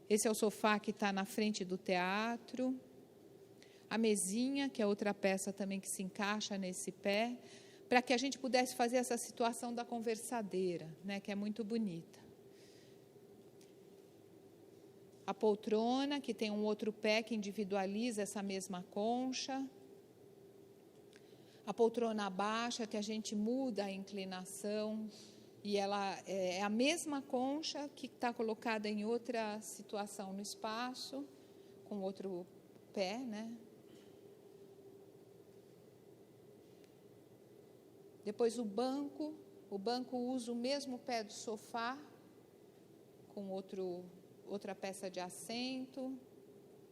Esse é o sofá que está na frente do teatro. A mesinha, que é outra peça também que se encaixa nesse pé, para que a gente pudesse fazer essa situação da conversadeira, né, que é muito bonita. A poltrona, que tem um outro pé que individualiza essa mesma concha. A poltrona baixa, que a gente muda a inclinação, e ela é a mesma concha que está colocada em outra situação no espaço, com outro pé, né? Depois o banco usa o mesmo pé do sofá, com outra peça de assento,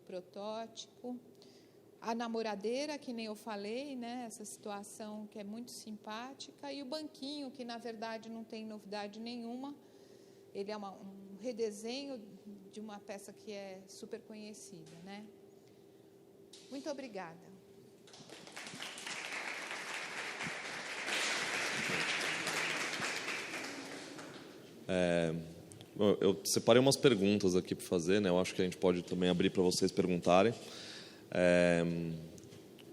protótipo. A namoradeira, que nem eu falei, né, essa situação que é muito simpática, e o banquinho, que na verdade não tem novidade nenhuma, ele é um redesenho de uma peça que é super conhecida, né? Muito obrigada. Eu separei umas perguntas aqui para fazer, né? Eu acho que a gente pode também abrir para vocês perguntarem.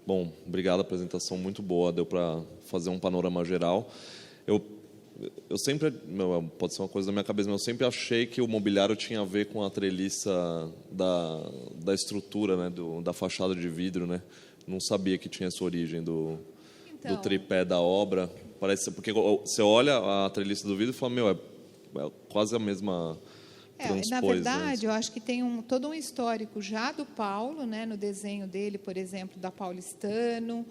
Bom, obrigado, a apresentação muito boa, deu para fazer um panorama geral. Eu sempre, pode ser uma coisa da minha cabeça, mas eu sempre achei que o mobiliário tinha a ver com a treliça da estrutura, né, da fachada de vidro, né? Não sabia que tinha essa origem do tripé da obra. Parece, porque você olha a treliça do vidro e fala, é quase a mesma transpois. Na verdade, eu acho que tem todo um histórico já do Paulo, né, no desenho dele, por exemplo, da Paulistano,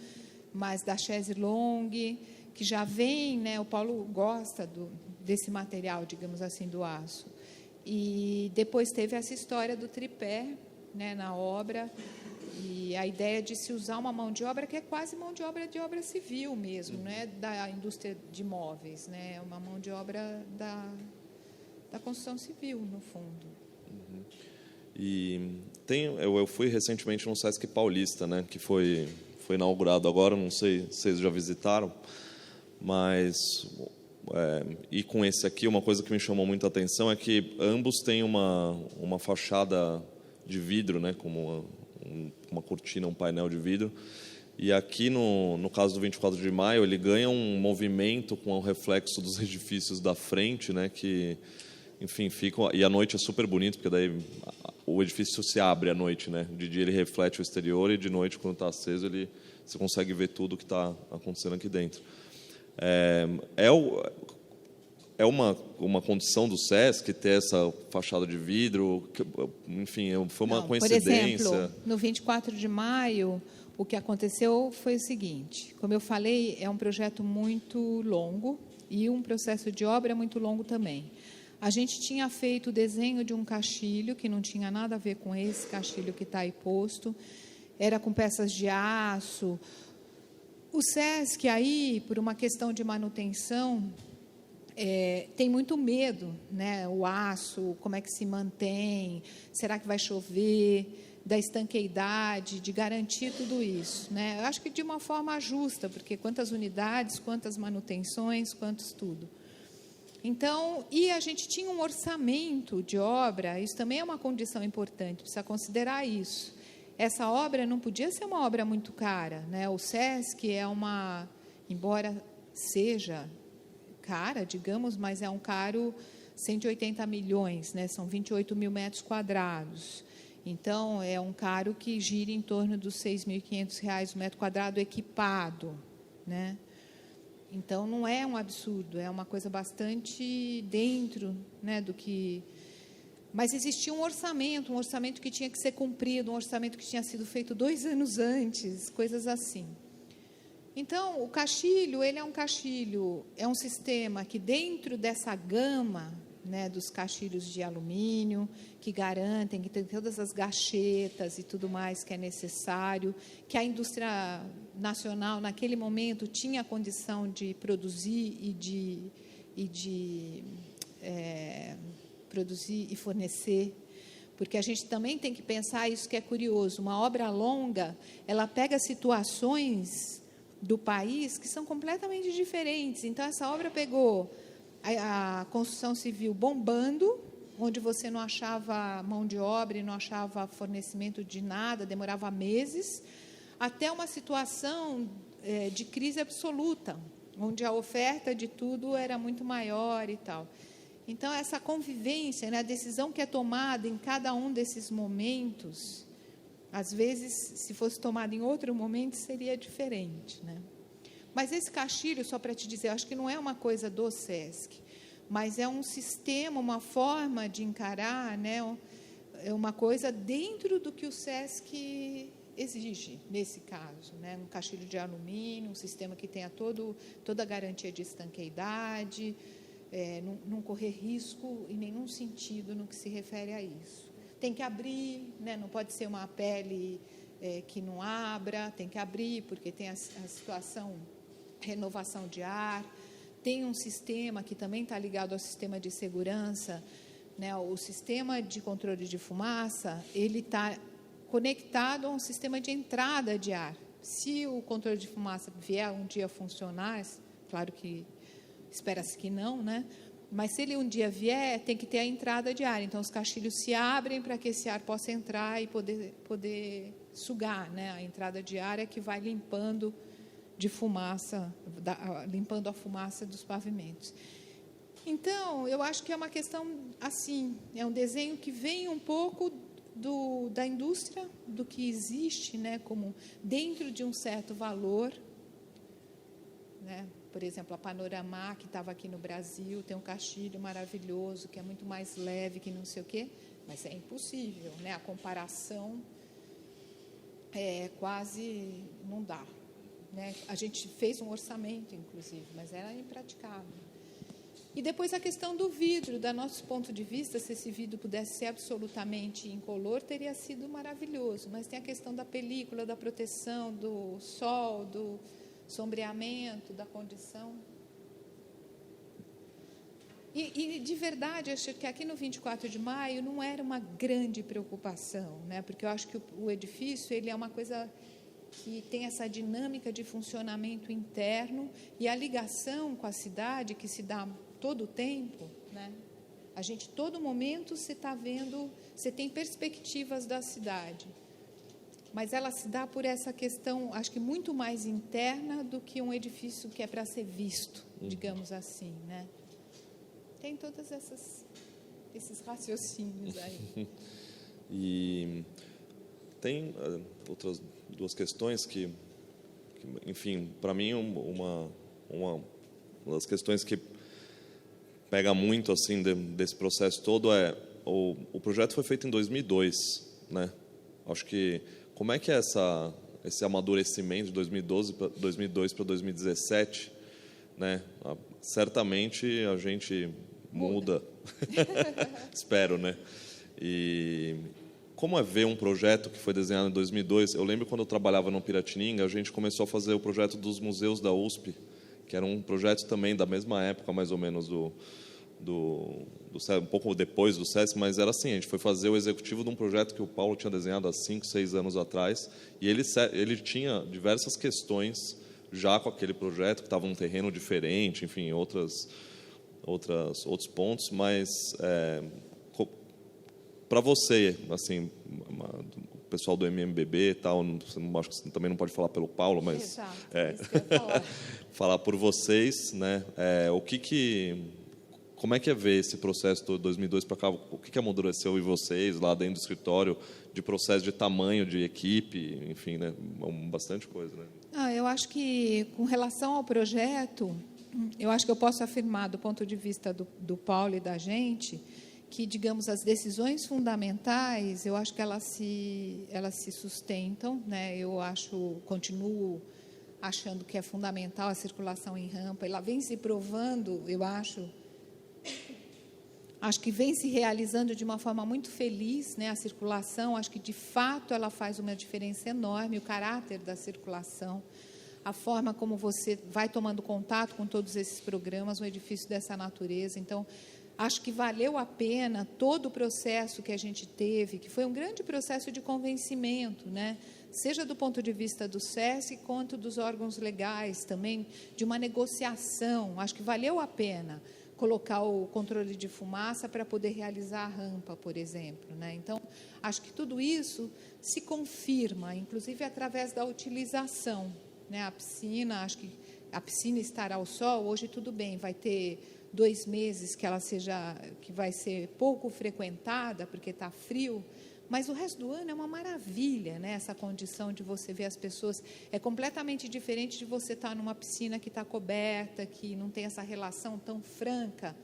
mas da Chaise Longue, que já vem, né, o Paulo gosta desse material, digamos assim, do aço. E depois teve essa história do tripé, né, na obra, e a ideia de se usar uma mão de obra que é quase mão de obra civil mesmo, né, da indústria de móveis, né, uma mão de obra da construção civil, no fundo. E eu fui recentemente no Sesc Paulista, né, que foi inaugurado agora, não sei se vocês já visitaram, mas e com esse aqui, uma coisa que me chamou muita atenção é que ambos têm uma fachada de vidro, né, como uma cortina, um painel de vidro, e aqui no caso do 24 de maio, ele ganha um movimento com o reflexo dos edifícios da frente, né, que, enfim, e à noite é super bonito, porque daí o edifício se abre à noite, né, de dia ele reflete o exterior e de noite, quando está aceso, você consegue ver tudo que está acontecendo aqui dentro. É uma condição do SESC ter essa fachada de vidro, enfim, foi uma coincidência. Por exemplo, no 24 de maio, o que aconteceu foi o seguinte, como eu falei, é um projeto muito longo e um processo de obra muito longo também. A gente tinha feito o desenho de um caixilho, que não tinha nada a ver com esse caixilho que está aí posto, era com peças de aço. O SESC aí, por uma questão de manutenção, tem muito medo, né? O aço, como é que se mantém, será que vai chover, da estanqueidade, de garantir tudo isso, né? Eu acho que de uma forma justa, porque quantas unidades, quantas manutenções, quantos tudo. Então, e a gente tinha um orçamento de obra, isso também é uma condição importante, precisa considerar isso. Essa obra não podia ser uma obra muito cara, né? O SESC é uma, embora seja cara, digamos, mas é um caro 180 milhões, né? São 28 mil metros quadrados. Então, é um caro que gira em torno dos R$6.500 o metro quadrado equipado, né? Então, não é um absurdo, é uma coisa bastante dentro, né, do que... Mas existia um orçamento que tinha que ser cumprido, um orçamento que tinha sido feito 2 anos antes, coisas assim. Então, o caixilho, ele é um caixilho, é um sistema que dentro dessa gama, né, dos caixilhos de alumínio, que garantem que tem todas as gachetas e tudo mais que é necessário, que a indústria nacional, naquele momento, tinha a condição de produzir produzir e fornecer, porque a gente também tem que pensar isso que é curioso, uma obra longa, ela pega situações do país que são completamente diferentes. Então, essa obra pegou a construção civil bombando, onde você não achava mão de obra e não achava fornecimento de nada, demorava meses, até uma situação de crise absoluta, onde a oferta de tudo era muito maior e tal. Então, essa convivência, né, a decisão que é tomada em cada um desses momentos, às vezes, se fosse tomada em outro momento, seria diferente, né? Mas esse caixilho, só para te dizer, eu acho que não é uma coisa do SESC, mas é um sistema, uma forma de encarar, né, é uma coisa dentro do que o SESC exige, nesse caso, né, um caixilho de alumínio, um sistema que tenha toda a garantia de estanqueidade, não correr risco em nenhum sentido no que se refere a isso. Tem que abrir, né, não pode ser uma pele que não abra, tem que abrir, porque tem a situação renovação de ar, tem um sistema que também está ligado ao sistema de segurança, né, o sistema de controle de fumaça, ele está conectado a um sistema de entrada de ar. Se o controle de fumaça vier um dia funcionar, claro que espera-se que não, né? Mas se ele um dia vier, tem que ter a entrada de ar. Então, os caixilhos se abrem para que esse ar possa entrar e poder sugar, né? A entrada de ar é que vai limpando de fumaça, limpando a fumaça dos pavimentos. Então, eu acho que é uma questão assim, é um desenho que vem um pouco da indústria, do que existe, né, como dentro de um certo valor, né? Por exemplo, a Panorama, que estava aqui no Brasil, tem um caixilho maravilhoso, que é muito mais leve, que não sei o quê, mas é impossível, né? A comparação quase não dá. Né? A gente fez um orçamento, inclusive, mas era impraticável. E depois a questão do vidro, do nosso ponto de vista, se esse vidro pudesse ser absolutamente incolor, teria sido maravilhoso, mas tem a questão da película, da proteção, do sol, do sombreamento, da condição. E de verdade, acho que aqui no 24 de maio não era uma grande preocupação, né? Porque eu acho que o edifício ele é uma coisa que tem essa dinâmica de funcionamento interno e a ligação com a cidade que se dá todo o tempo, né? A gente, todo momento, você está vendo, você tem perspectivas da cidade, mas ela se dá por essa questão, acho que muito mais interna do que um edifício que é para ser visto, digamos assim, né? Tem todos esses raciocínios aí. E tem outras 2 questões que enfim, para mim, uma das questões que pega muito assim desse processo todo é o projeto foi feito em 2002, né? Acho que como é que é esse amadurecimento de 2002 para 2017, né? Certamente a gente muda. Espero, né? E como é ver um projeto que foi desenhado em 2002? Eu lembro quando eu trabalhava no Piratininga, a gente começou a fazer o projeto dos museus da USP, que era um projeto também da mesma época, mais ou menos, do um pouco depois do SESC, mas era assim, a gente foi fazer o executivo de um projeto que o Paulo tinha desenhado há 5, 6 anos atrás, e ele tinha diversas questões já com aquele projeto, que estava num terreno diferente, enfim, outros pontos, mas para você, assim, o pessoal do MMBB e tal, acho que você também não pode falar pelo Paulo, mas exato, isso que eu ia falar. falar por vocês, né? Como é que é ver esse processo de 2002 para cá? O que amadureceu em vocês lá dentro do escritório, de processo de tamanho de equipe, enfim, né? Bastante coisa, né? Eu acho que, com relação ao projeto, eu acho que eu posso afirmar, do ponto de vista do Paulo e da gente, que, digamos, as decisões fundamentais, eu acho que elas se sustentam, né? Continuo achando que é fundamental a circulação em rampa. Ela vem se provando, eu acho que vem se realizando de uma forma muito feliz, né? A circulação, acho que, de fato, ela faz uma diferença enorme, o caráter da circulação, a forma como você vai tomando contato com todos esses programas, um edifício dessa natureza. Então, acho que valeu a pena todo o processo que a gente teve, que foi um grande processo de convencimento, né? Seja do ponto de vista do SESC, quanto dos órgãos legais também, de uma negociação. Acho que valeu a pena colocar o controle de fumaça para poder realizar a rampa, por exemplo, né? Então, acho que tudo isso se confirma, inclusive através da utilização, né? A piscina, acho que a piscina estará ao sol, hoje tudo bem, vai ter 2 meses que vai ser pouco frequentada, porque está frio, mas o resto do ano é uma maravilha, né? Essa condição de você ver as pessoas é completamente diferente de você estar numa piscina que está coberta, que não tem essa relação tão franca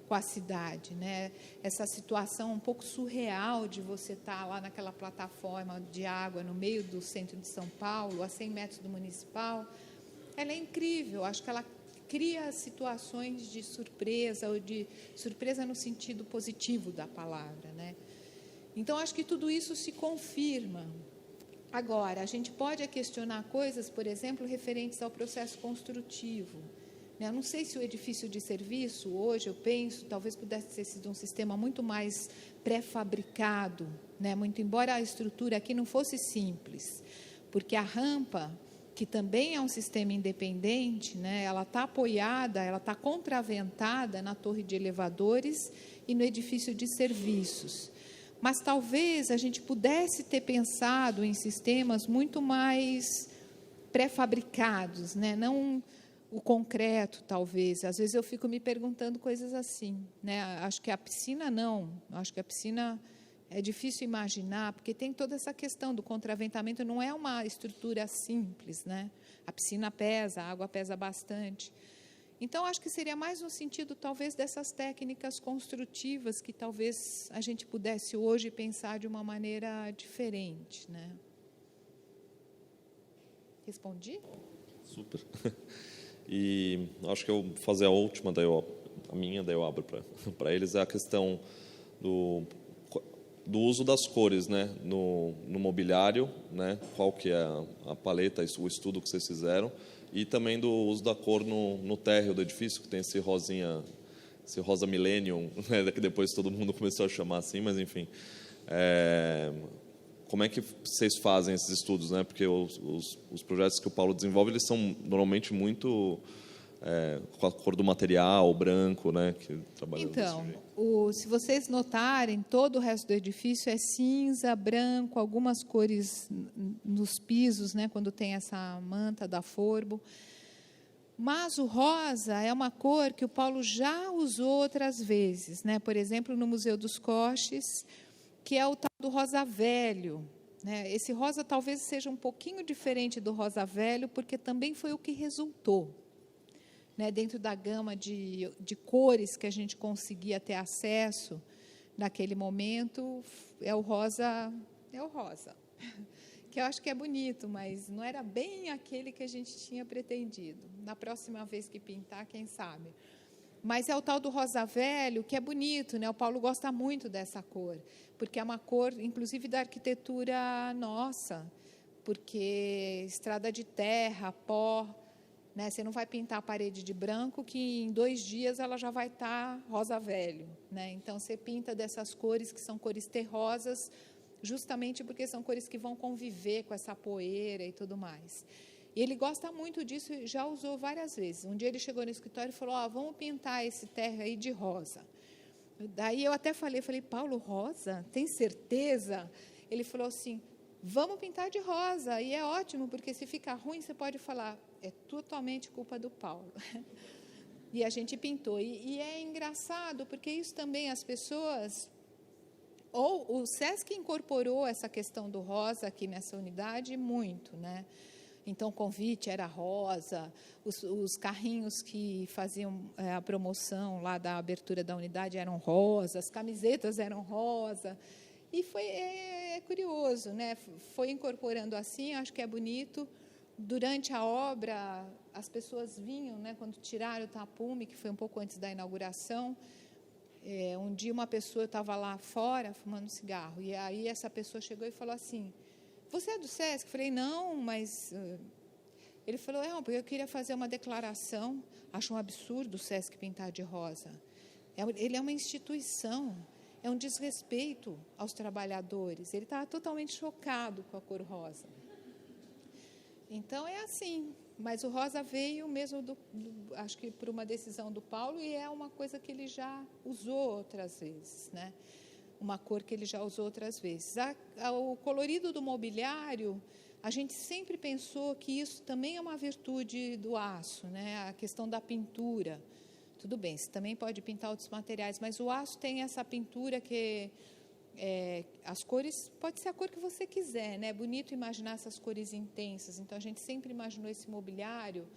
com a cidade, né? Essa situação um pouco surreal de você estar lá naquela plataforma de água no meio do centro de São Paulo, a 100 metros do Municipal, ela é incrível. Acho que ela cria situações de surpresa, ou de surpresa no sentido positivo da palavra, né? Então, acho que tudo isso se confirma. Agora, a gente pode questionar coisas, por exemplo, referentes ao processo construtivo. Eu não sei se o edifício de serviço, hoje, eu penso, talvez pudesse ter sido um sistema muito mais pré-fabricado, né? Muito embora a estrutura aqui não fosse simples, porque a rampa, que também é um sistema independente, né? Ela está apoiada, ela está contraventada na torre de elevadores e no edifício de serviços. Mas talvez a gente pudesse ter pensado em sistemas muito mais pré-fabricados, né? Não o concreto, talvez. Às vezes eu fico me perguntando coisas assim, né? Acho que a piscina não. Acho que a piscina é difícil imaginar, porque tem toda essa questão do contraventamento, não é uma estrutura simples, né? A piscina pesa, a água pesa bastante. Então, acho que seria mais no sentido, talvez, dessas técnicas construtivas que talvez a gente pudesse hoje pensar de uma maneira diferente, né? Respondi? Super. E acho que eu vou fazer a última, daí eu abro para eles, é a questão do uso das cores, né, no mobiliário, né, qual que é a paleta, o estudo que vocês fizeram, e também do uso da cor no térreo do edifício, que tem esse rosa millennium, né, que depois todo mundo começou a chamar assim, mas enfim. Como é que vocês fazem esses estudos, né? Porque os projetos que o Paulo desenvolve, eles são normalmente muito com a cor do material, branco, né? Que trabalha então, se vocês notarem, todo o resto do edifício é cinza, branco, algumas cores nos pisos, né? Quando tem essa manta da Forbo. Mas o rosa é uma cor que o Paulo já usou outras vezes, né? Por exemplo, no Museu dos Coches, que é o tal do rosa velho, né? Esse rosa talvez seja um pouquinho diferente do rosa velho, porque também foi o que resultou, né? Dentro da gama de cores que a gente conseguia ter acesso naquele momento, é o rosa, que eu acho que é bonito, mas não era bem aquele que a gente tinha pretendido. Na próxima vez que pintar, quem sabe. Mas é o tal do rosa velho, que é bonito, né? O Paulo gosta muito dessa cor, porque é uma cor, inclusive, da arquitetura nossa, porque estrada de terra, pó, né? Você não vai pintar a parede de branco que em 2 dias ela já vai estar rosa velho, né? Então, você pinta dessas cores que são cores terrosas, justamente porque são cores que vão conviver com essa poeira e tudo mais. E ele gosta muito disso e já usou várias vezes. Um dia ele chegou no escritório e falou, vamos pintar esse terra aí de rosa. Daí eu até falei, Paulo, rosa? Tem certeza? Ele falou assim, vamos pintar de rosa. E é ótimo, porque se ficar ruim, você pode falar, é totalmente culpa do Paulo. E a gente pintou. E é engraçado, porque isso também as pessoas... Ou o SESC incorporou essa questão do rosa aqui nessa unidade muito, né? Então, o convite era rosa, os carrinhos que faziam a promoção lá da abertura da unidade eram rosa, as camisetas eram rosa. E é curioso, né? Foi incorporando assim, acho que é bonito. Durante a obra, as pessoas vinham, né? Quando tiraram o tapume, que foi um pouco antes da inauguração, um dia uma pessoa estava lá fora fumando cigarro, e aí essa pessoa chegou e falou assim, você é do SESC? Eu falei, não, mas... Ele falou, porque eu queria fazer uma declaração, acho um absurdo o SESC pintar de rosa. Ele é uma instituição, é um desrespeito aos trabalhadores. Ele estava totalmente chocado com a cor rosa. Então, é assim, mas o rosa veio mesmo, acho que por uma decisão do Paulo, e é uma coisa que ele já usou outras vezes, né? Uma cor que ele já usou outras vezes. O colorido do mobiliário, a gente sempre pensou que isso também é uma virtude do aço, né? A questão da pintura. Tudo bem, você também pode pintar outros materiais, mas o aço tem essa pintura que as cores, pode ser a cor que você quiser, né? É bonito imaginar essas cores intensas. Então, a gente sempre imaginou esse mobiliário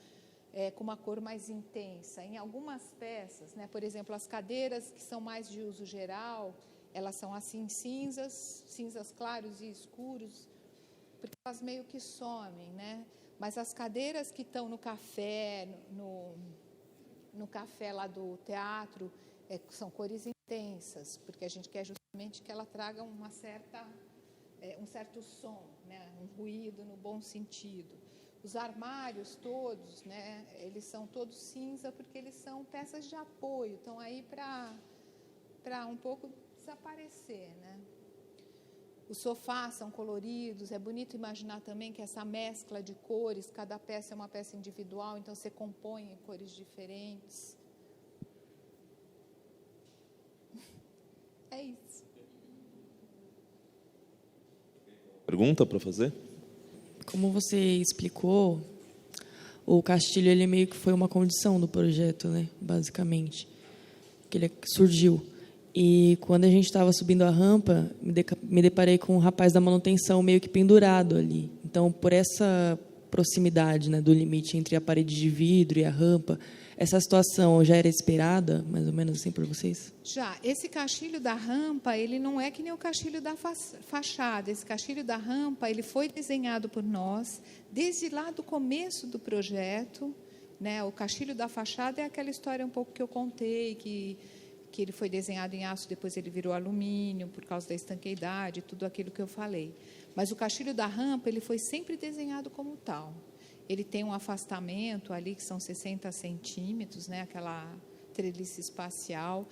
com uma cor mais intensa. Em algumas peças, né? Por exemplo, as cadeiras que são mais de uso geral, elas são assim cinzas claros e escuros, porque elas meio que somem, né? Mas as cadeiras que estão no café, no café lá do teatro, são cores intensas, porque a gente quer justamente que ela traga um certo som, né? Um ruído no bom sentido. Os armários todos, né? Eles são todos cinza, porque eles são peças de apoio, estão aí para um pouco desaparecer, né? Os sofás são coloridos, é bonito imaginar também que essa mescla de cores, cada peça é uma peça individual, então você compõe em cores diferentes. É isso. Pergunta para fazer? Como você explicou, o Castilho ele meio que foi uma condição do projeto, né? Basicamente, que ele surgiu. E quando a gente estava subindo a rampa, me deparei com um rapaz da manutenção meio que pendurado ali. Então, por essa proximidade, né, do limite entre a parede de vidro e a rampa, essa situação já era esperada, mais ou menos assim, por vocês? Já. Esse castilho da rampa, ele não é que nem o castilho da fachada. Esse castilho da rampa, ele foi desenhado por nós desde lá do começo do projeto, né? O castilho da fachada é aquela história um pouco que eu contei, que ele foi desenhado em aço, depois ele virou alumínio, por causa da estanqueidade, tudo aquilo que eu falei. Mas o castilho da rampa, ele foi sempre desenhado como tal. Ele tem um afastamento ali, que são 60 centímetros, né, aquela treliça espacial.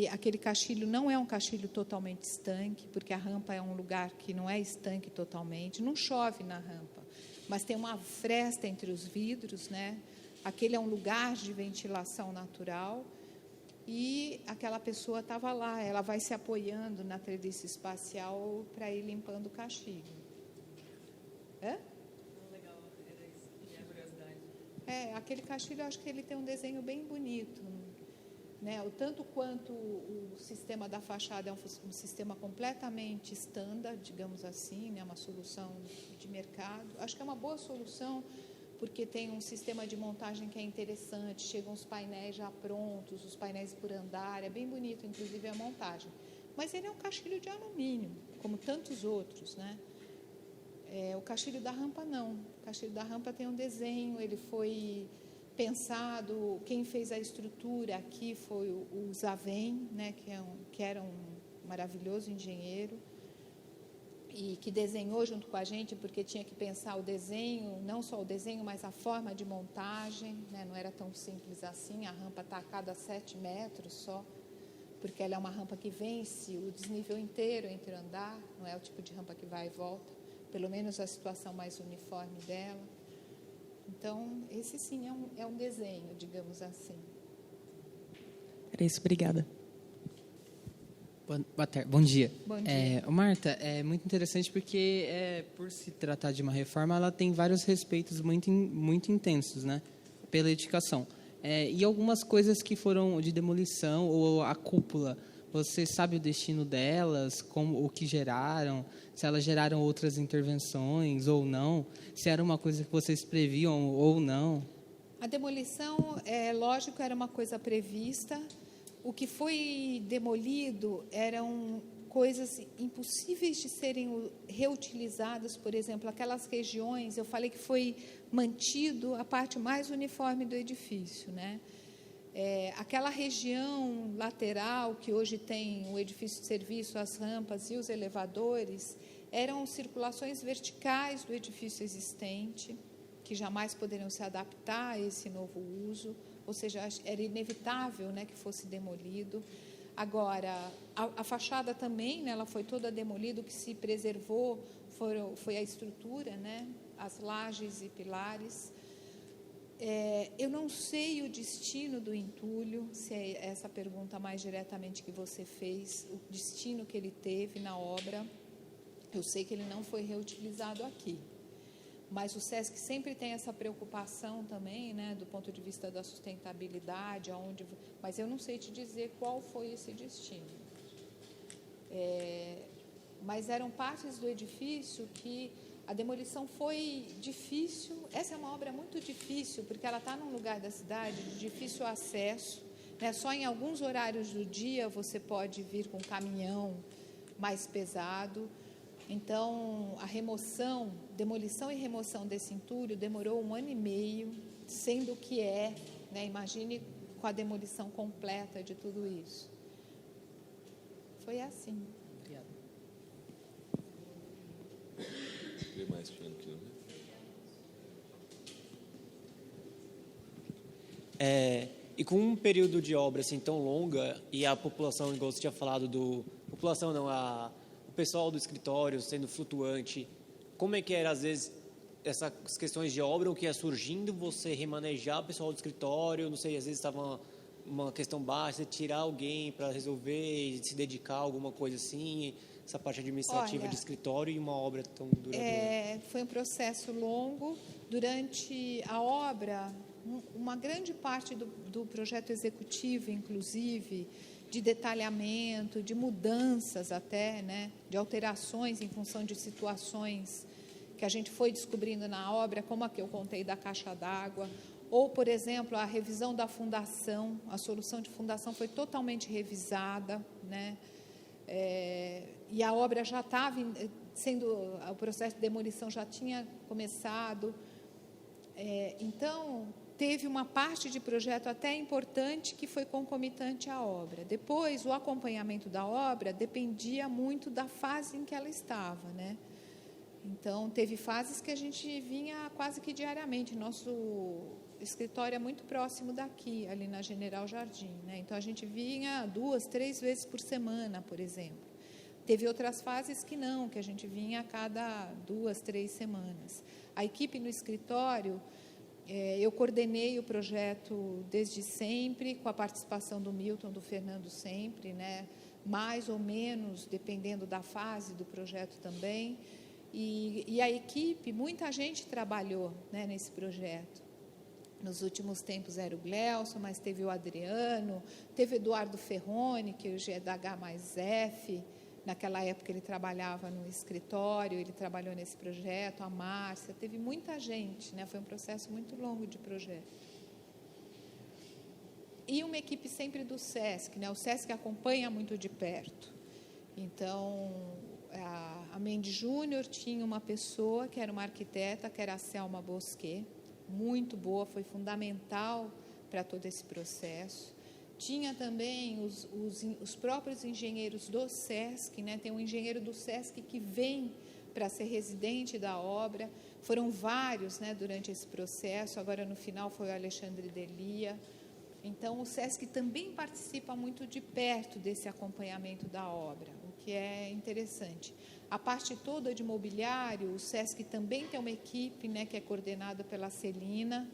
Aquele castilho não é um castilho totalmente estanque, porque a rampa é um lugar que não é estanque totalmente, não chove na rampa, mas tem uma fresta entre os vidros, né? Aquele é um lugar de ventilação natural. E aquela pessoa estava lá, ela vai se apoiando na treliça espacial para ir limpando o castilho. Legal, era isso, minha curiosidade. Aquele castilho, eu acho que ele tem um desenho bem bonito, né? O tanto quanto o sistema da fachada é um sistema completamente standard, digamos assim, né? Uma solução de mercado. Acho que é uma boa solução, porque tem um sistema de montagem que é interessante, chegam os painéis já prontos, os painéis por andar, é bem bonito, inclusive, a montagem. Mas ele é um castilho de alumínio, como tantos outros, né? O castilho da rampa, não. O castilho da rampa tem um desenho, ele foi pensado, quem fez a estrutura aqui foi o Zavem, né? Que era um maravilhoso engenheiro. e que desenhou junto com a gente, porque tinha que pensar o desenho, não só o desenho, mas a forma de montagem, né? Não era tão simples assim, a rampa está a cada 7 metros só, porque ela é uma rampa que vence o desnível inteiro entre o andar, não é o tipo de rampa que vai e volta, pelo menos a situação mais uniforme dela. Então, esse sim é um desenho, digamos assim. Era isso, obrigada. Boa tarde, bom dia. Bom dia. Marta, é muito interessante porque, por se tratar de uma reforma, ela tem vários respeitos muito intensos, né, pela edificação. E algumas coisas que foram de demolição, ou a cúpula, você sabe o destino delas, o que geraram, se elas geraram outras intervenções ou não, se era uma coisa que vocês previam ou não? A demolição, lógico, era uma coisa prevista. O que foi demolido eram coisas impossíveis de serem reutilizadas, por exemplo, aquelas regiões, eu falei que foi mantido a parte mais uniforme do edifício, né? Aquela região lateral que hoje tem o edifício de serviço, as rampas e os elevadores, eram circulações verticais do edifício existente, que jamais poderiam se adaptar a esse novo uso, ou seja, era inevitável, né, que fosse demolido. Agora, a fachada também, né, ela foi toda demolida, o que se preservou foi a estrutura, né, as lajes e pilares. Eu não sei o destino do entulho, se é essa pergunta mais diretamente que você fez, o destino que ele teve na obra. Eu sei que ele não foi reutilizado aqui. Mas o SESC sempre tem essa preocupação também, né, do ponto de vista da sustentabilidade, mas eu não sei te dizer qual foi esse destino. Mas eram partes do edifício que a demolição foi difícil. Essa é uma obra muito difícil, porque ela está num lugar da cidade de difícil acesso, né? Só em alguns horários do dia você pode vir com um caminhão mais pesado. Então, demolição e remoção desse entulho demorou 1 ano e meio, sendo que né, imagine com a demolição completa de tudo isso. Foi assim. Obrigado. Mais aqui, né? E com um período de obra assim tão longa e a população, igual você tinha falado, população não, o pessoal do escritório sendo flutuante, como é que era às vezes essas questões de obra, o que ia surgindo, você remanejar o pessoal do escritório, não sei, às vezes estava uma questão baixa, você tirar alguém para resolver e se dedicar a alguma coisa assim, essa parte administrativa de escritório e uma obra tão duradoura? Foi um processo longo. Durante a obra, uma grande parte do projeto executivo, inclusive, de detalhamento, de mudanças até, né, de alterações em função de situações que a gente foi descobrindo na obra, como a que eu contei da caixa d'água, ou, por exemplo, a revisão da fundação, a solução de fundação foi totalmente revisada, né, e a obra já estava o processo de demolição já tinha começado. Então, teve uma parte de projeto até importante que foi concomitante à obra. Depois, o acompanhamento da obra dependia muito da fase em que ela estava, né? Então, teve fases que a gente vinha quase que diariamente. Nosso escritório é muito próximo daqui, ali na General Jardim, né? Então, a gente vinha 2, 3 vezes por semana, por exemplo. Teve outras fases que não, que a gente vinha a cada 2, 3 semanas. A equipe no escritório, eu coordenei o projeto desde sempre, com a participação do Milton, do Fernando sempre, né? Mais ou menos, dependendo da fase do projeto também. E a equipe, muita gente trabalhou, né, nesse projeto. Nos últimos tempos era o Glelson, mas teve o Adriano, teve o Eduardo Ferroni, que hoje é da H+F. Naquela época ele trabalhava no escritório, ele trabalhou nesse projeto, a Márcia, teve muita gente, né? Foi um processo muito longo de projeto. E uma equipe sempre do SESC, né? O SESC acompanha muito de perto. Então, a Mendes Júnior tinha uma pessoa que era uma arquiteta, que era a Selma Bosquet, muito boa, foi fundamental para todo esse processo. Tinha também os próprios engenheiros do SESC, né? Tem um engenheiro do SESC que vem para ser residente da obra. Foram vários, né, durante esse processo. Agora, no final, foi o Alexandre Delia. Então, o SESC também participa muito de perto desse acompanhamento da obra, o que é interessante. A parte toda de mobiliário, o SESC também tem uma equipe, né, que é coordenada pela Celina,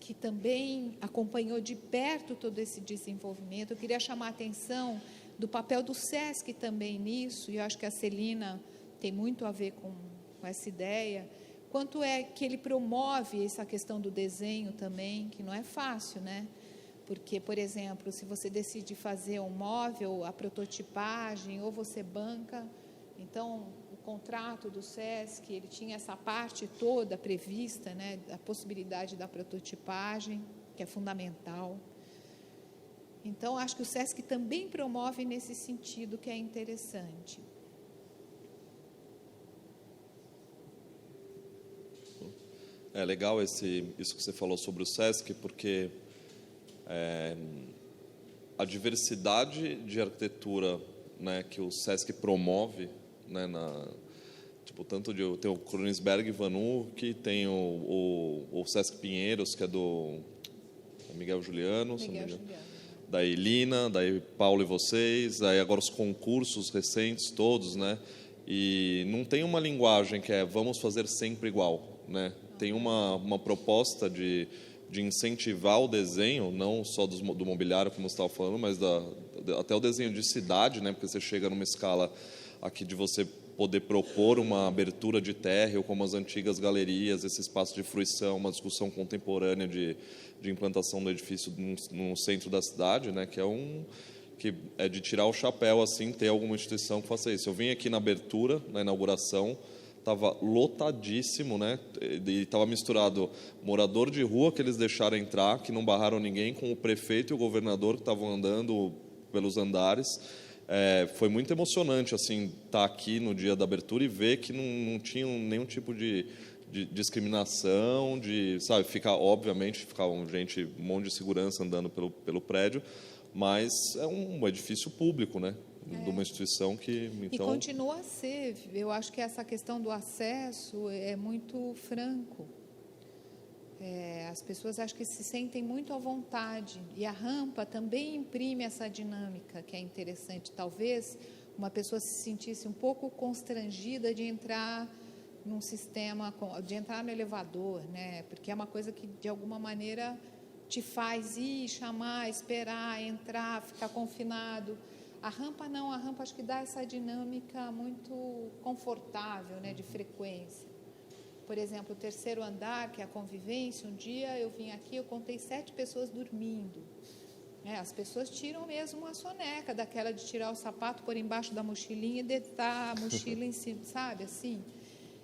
que também acompanhou de perto todo esse desenvolvimento. Eu queria chamar a atenção do papel do SESC também nisso, e eu acho que a Celina tem muito a ver com essa ideia, quanto é que ele promove essa questão do desenho também, que não é fácil, né? Porque, por exemplo, se você decide fazer um móvel, a prototipagem, ou você banca, então o contrato do SESC, ele tinha essa parte toda prevista, né, da possibilidade da prototipagem, que é fundamental. Então, acho que o SESC também promove nesse sentido, que é interessante. É legal isso que você falou sobre o SESC, porque a diversidade de arquitetura, né, que o SESC promove, né, tanto tem o Kronisberg Vanu, que tem o SESC Pinheiros, que é do Miguel Juliano, daí Lina, daí Paulo e vocês, aí agora os concursos recentes todos, né? E não tem uma linguagem que vamos fazer sempre igual, né? Tem uma proposta de incentivar o desenho, não só do mobiliário, como você estava falando, mas até o desenho de cidade, né? Porque você chega numa escala aqui de você poder propor uma abertura de térreo, como as antigas galerias, esse espaço de fruição, uma discussão contemporânea de implantação do edifício no centro da cidade, né? Que é de tirar o chapéu, assim, ter alguma instituição que faça isso. Eu vim aqui na abertura, na inauguração, estava lotadíssimo, né? E estava misturado morador de rua que eles deixaram entrar, que não barraram ninguém, com o prefeito e o governador que estavam andando pelos andares. Foi muito emocionante, assim, estar aqui no dia da abertura e ver que não tinha nenhum tipo de discriminação, sabe, obviamente ficavam um monte de segurança andando pelo prédio, mas é um edifício público, né? De uma instituição que... Então... E continua a ser. Eu acho que essa questão do acesso é muito franco. As pessoas acho que se sentem muito à vontade. E a rampa também imprime essa dinâmica, que é interessante. Talvez uma pessoa se sentisse um pouco constrangida de entrar num sistema, de entrar no elevador, né? Porque é uma coisa que, de alguma maneira, te faz ir, chamar, esperar, entrar, ficar confinado. A rampa não, a rampa acho que dá essa dinâmica muito confortável, né, de frequência. Por exemplo, o terceiro andar, que é a convivência, um dia eu vim aqui, eu contei 7 pessoas dormindo. As pessoas tiram mesmo uma soneca, daquela de tirar o sapato, pôr embaixo da mochilinha e deitar a mochila em cima, sabe, assim.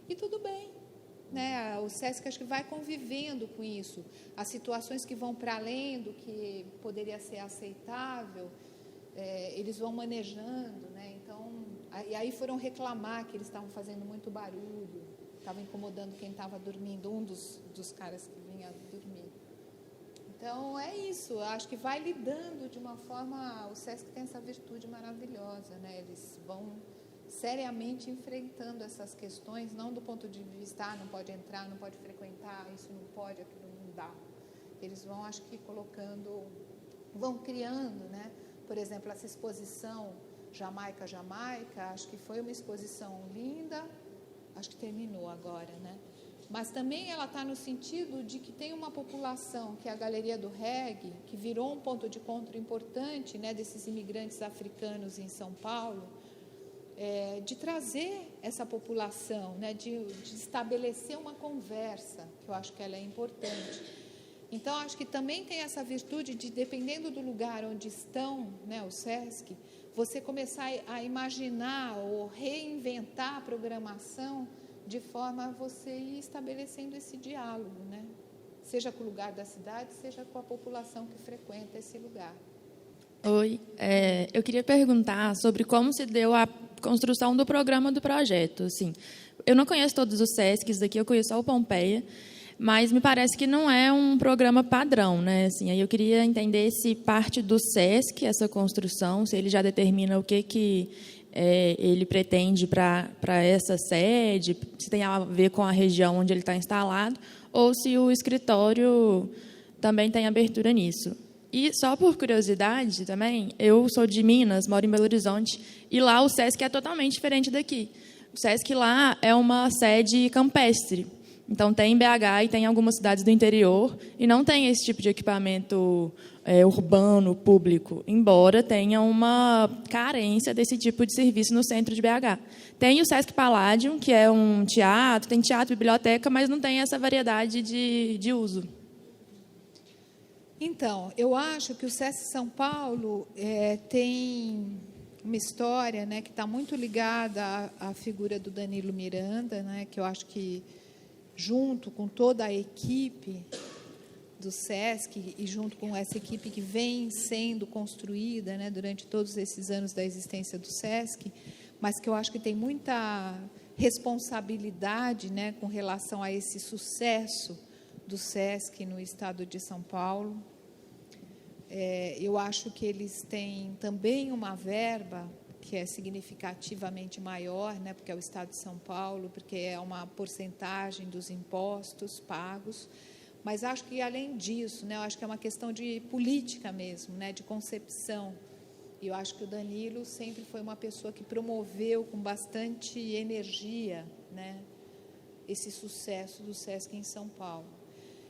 E tudo bem, né? O SESC acho que vai convivendo com isso. As situações que vão para além do que poderia ser aceitável, eles vão manejando, né? Então, e aí foram reclamar que eles estavam fazendo muito barulho, estavam incomodando quem estava dormindo, um dos caras que vinha dormir. Então, é isso, acho que vai lidando de uma forma... O SESC tem essa virtude maravilhosa, né? Eles vão seriamente enfrentando essas questões, não do ponto de vista, não pode entrar, não pode frequentar, isso não pode, aquilo não dá. Eles vão, acho que, vão criando, né? Por exemplo, essa exposição Jamaica, acho que foi uma exposição linda, acho que terminou agora, né? Mas também ela está no sentido de que tem uma população, que é a Galeria do Reggae, que virou um ponto de encontro importante, né, desses imigrantes africanos em São Paulo, de trazer essa população, né, de estabelecer uma conversa, que eu acho que ela é importante. Então, acho que também tem essa virtude de, dependendo do lugar onde estão, né, o SESC, você começar a imaginar ou reinventar a programação de forma a você ir estabelecendo esse diálogo, né? Seja com o lugar da cidade, seja com a população que frequenta esse lugar. Oi, eu queria perguntar sobre como se deu a construção do programa do projeto. Assim, eu não conheço todos os SESCs daqui, eu conheço só o Pompeia, mas me parece que não é um programa padrão, né? Assim, aí eu queria entender se parte do SESC, essa construção, se ele já determina o que ele pretende para essa sede, se tem a ver com a região onde ele está instalado, ou se o escritório também tem abertura nisso. E, só por curiosidade também, eu sou de Minas, moro em Belo Horizonte, e lá o SESC é totalmente diferente daqui. O SESC lá é uma sede campestre. Então, tem em BH e tem em algumas cidades do interior, e não tem esse tipo de equipamento urbano, público, embora tenha uma carência desse tipo de serviço no centro de BH. Tem o Sesc Palladium, que é um teatro, tem teatro e biblioteca, mas não tem essa variedade de uso. Então, eu acho que o Sesc São Paulo tem uma história, né, que está muito ligada à figura do Danilo Miranda, né, que eu acho que, junto com toda a equipe do SESC e junto com essa equipe que vem sendo construída, né, durante todos esses anos da existência do SESC, mas que eu acho que tem muita responsabilidade, né, com relação a esse sucesso do SESC no estado de São Paulo. Eu acho que eles têm também uma verba que é significativamente maior, né, porque é o estado de São Paulo, porque é uma porcentagem dos impostos pagos, mas acho que, além disso, né, eu acho que é uma questão de política mesmo, né, de concepção. E eu acho que o Danilo sempre foi uma pessoa que promoveu com bastante energia, né, esse sucesso do SESC em São Paulo.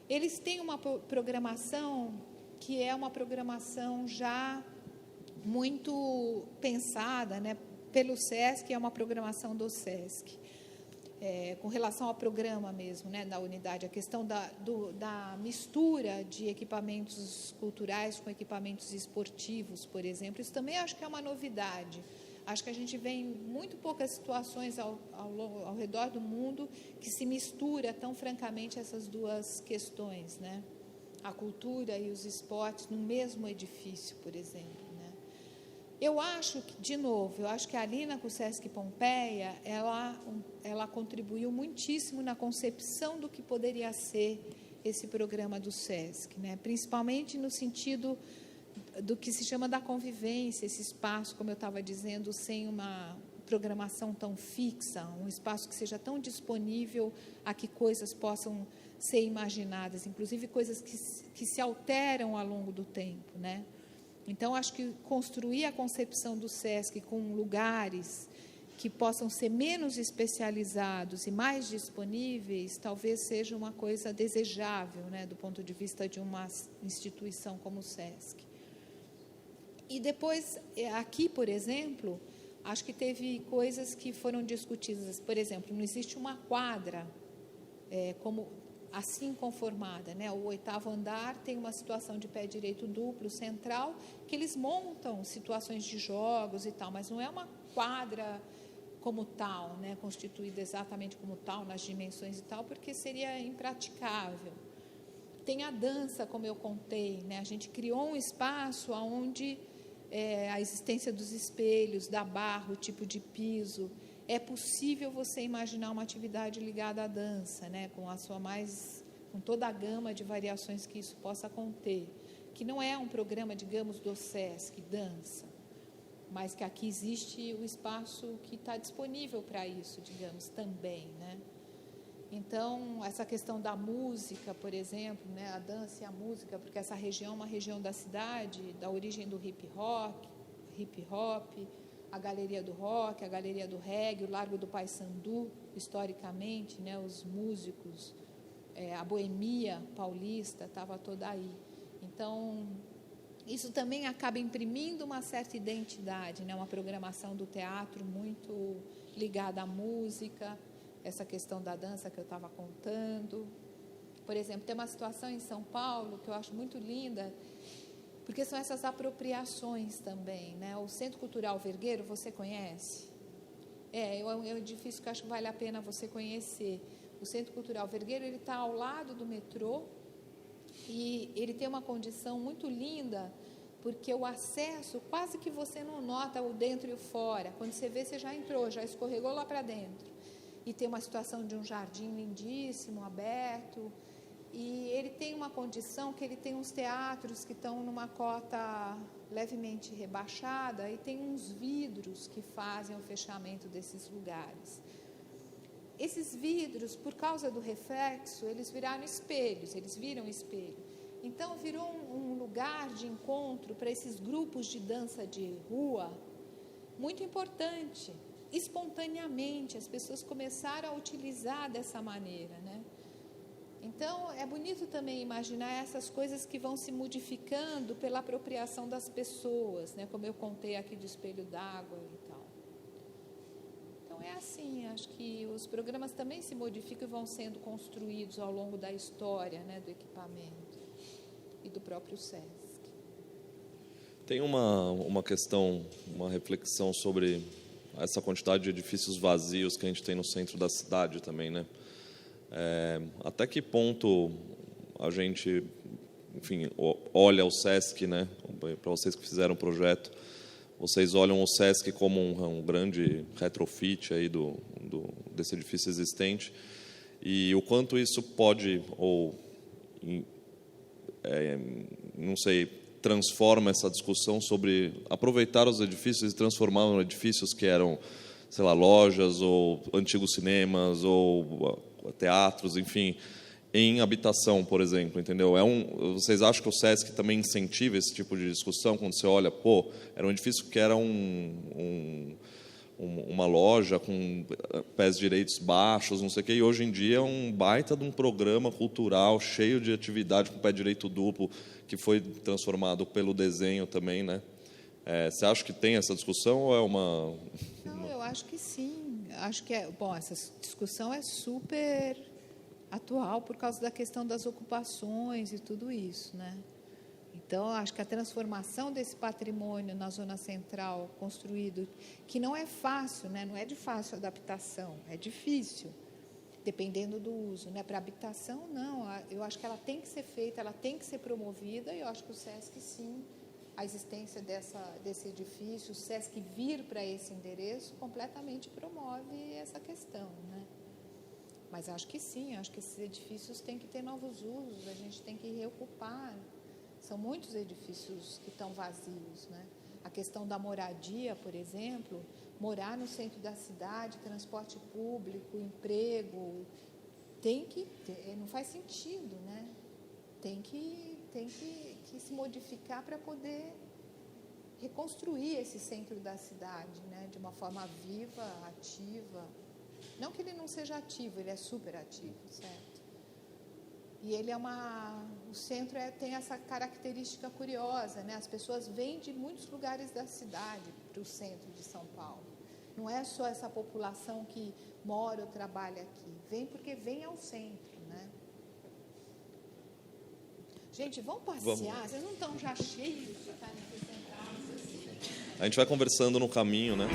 Eles têm uma programação que é uma programação já muito pensada, né, pelo SESC, é uma programação do SESC. Com relação ao programa mesmo, né, da unidade, a questão da mistura de equipamentos culturais com equipamentos esportivos, por exemplo, isso também acho que é uma novidade. Acho que a gente vê em muito poucas situações ao redor do mundo que se mistura tão francamente essas duas questões, né? A cultura e os esportes no mesmo edifício, por exemplo, né? Eu acho que, de novo, eu acho que a Alina com o Sesc Pompeia, ela contribuiu muitíssimo na concepção do que poderia ser esse programa do Sesc, né? Principalmente no sentido do que se chama da convivência, esse espaço, como eu estava dizendo, sem uma programação tão fixa, um espaço que seja tão disponível a que coisas possam ser imaginadas, inclusive coisas que se alteram ao longo do tempo, né? Então, acho que construir a concepção do SESC com lugares que possam ser menos especializados e mais disponíveis, talvez seja uma coisa desejável, né, do ponto de vista de uma instituição como o SESC. E depois, aqui, por exemplo, acho que teve coisas que foram discutidas. Por exemplo, não existe uma quadra como assim conformada, né? O 8º andar tem uma situação de pé direito duplo central, que eles montam situações de jogos e tal, mas não é uma quadra como tal, né? Constituída exatamente como tal, nas dimensões e tal, porque seria impraticável. Tem a dança, como eu contei, né? A gente criou um espaço onde a existência dos espelhos, da barra, o tipo de piso, é possível você imaginar uma atividade ligada à dança, né, com toda a gama de variações que isso possa conter, que não é um programa, digamos, do SESC, dança, mas que aqui existe o espaço que está disponível para isso, digamos, também, né? Então, essa questão da música, por exemplo, né, a dança e a música, porque essa região é uma região da cidade, da origem do hip hop, a Galeria do Rock, a Galeria do Reggae, o Largo do Paissandu, historicamente, né, os músicos, a boemia paulista estava toda aí. Então, isso também acaba imprimindo uma certa identidade, né, uma programação do teatro muito ligada à música, essa questão da dança que eu estava contando. Por exemplo, tem uma situação em São Paulo que eu acho muito linda, porque são essas apropriações também, né? O Centro Cultural Vergueiro, você conhece? É um edifício que eu acho que vale a pena você conhecer. O Centro Cultural Vergueiro, ele está ao lado do metrô e ele tem uma condição muito linda, porque o acesso, quase que você não nota o dentro e o fora. Quando você vê, você já entrou, já escorregou lá para dentro. E tem uma situação de um jardim lindíssimo, aberto. E ele tem uma condição que ele tem uns teatros que estão numa cota levemente rebaixada e tem uns vidros que fazem o fechamento desses lugares. Esses vidros, por causa do reflexo, eles viraram espelhos, eles viram espelho. Então, virou um lugar de encontro para esses grupos de dança de rua muito importante. Espontaneamente, as pessoas começaram a utilizar dessa maneira, né? Então, é bonito também imaginar essas coisas que vão se modificando pela apropriação das pessoas, né? Como eu contei aqui do espelho d'água e tal. Então, é assim, acho que os programas também se modificam e vão sendo construídos ao longo da história, né, do equipamento e do próprio SESC. Tem uma questão, uma reflexão sobre essa quantidade de edifícios vazios que a gente tem no centro da cidade também, né? Até que ponto a gente, enfim, olha o SESC, né? Para vocês que fizeram o projeto, vocês olham o SESC como um grande retrofit aí desse edifício existente, e o quanto isso pode, ou não sei, transforma essa discussão sobre aproveitar os edifícios e transformar em edifícios que eram, sei lá, lojas ou antigos cinemas ou teatros, enfim, em habitação, por exemplo, entendeu? Vocês acham que o SESC também incentiva esse tipo de discussão quando você olha, era um edifício que era uma loja com pés direitos baixos, não sei o quê, e hoje em dia é um baita de um programa cultural cheio de atividade com pé direito duplo, que foi transformado pelo desenho também, né? Você acha que tem essa discussão ou é uma... Não, eu acho que sim. Acho que essa discussão é super atual por causa da questão das ocupações e tudo isso, né? Então, acho que a transformação desse patrimônio na zona central construído, que não é fácil, né? Não é de fácil adaptação, é difícil, dependendo do uso, né? Para habitação, não. Eu acho que ela tem que ser feita, ela tem que ser promovida, e eu acho que o SESC, sim, a existência desse edifício, o SESC vir para esse endereço, completamente promove essa questão, né? Mas acho que sim, acho que esses edifícios têm que ter novos usos, a gente tem que reocupar. São muitos edifícios que estão vazios, né? A questão da moradia, por exemplo, morar no centro da cidade, transporte público, emprego, não faz sentido, né? Tem que se modificar para poder reconstruir esse centro da cidade, né? De uma forma viva, ativa. Não que ele não seja ativo, ele é super ativo, certo? E ele o centro tem essa característica curiosa, né? As pessoas vêm de muitos lugares da cidade para o centro de São Paulo. Não é só essa população que mora ou trabalha aqui. Vem porque vem ao centro, né? Gente, vamos passear? Vocês não estão já cheios de ficarem aqui sentados assim? A gente vai conversando no caminho, né?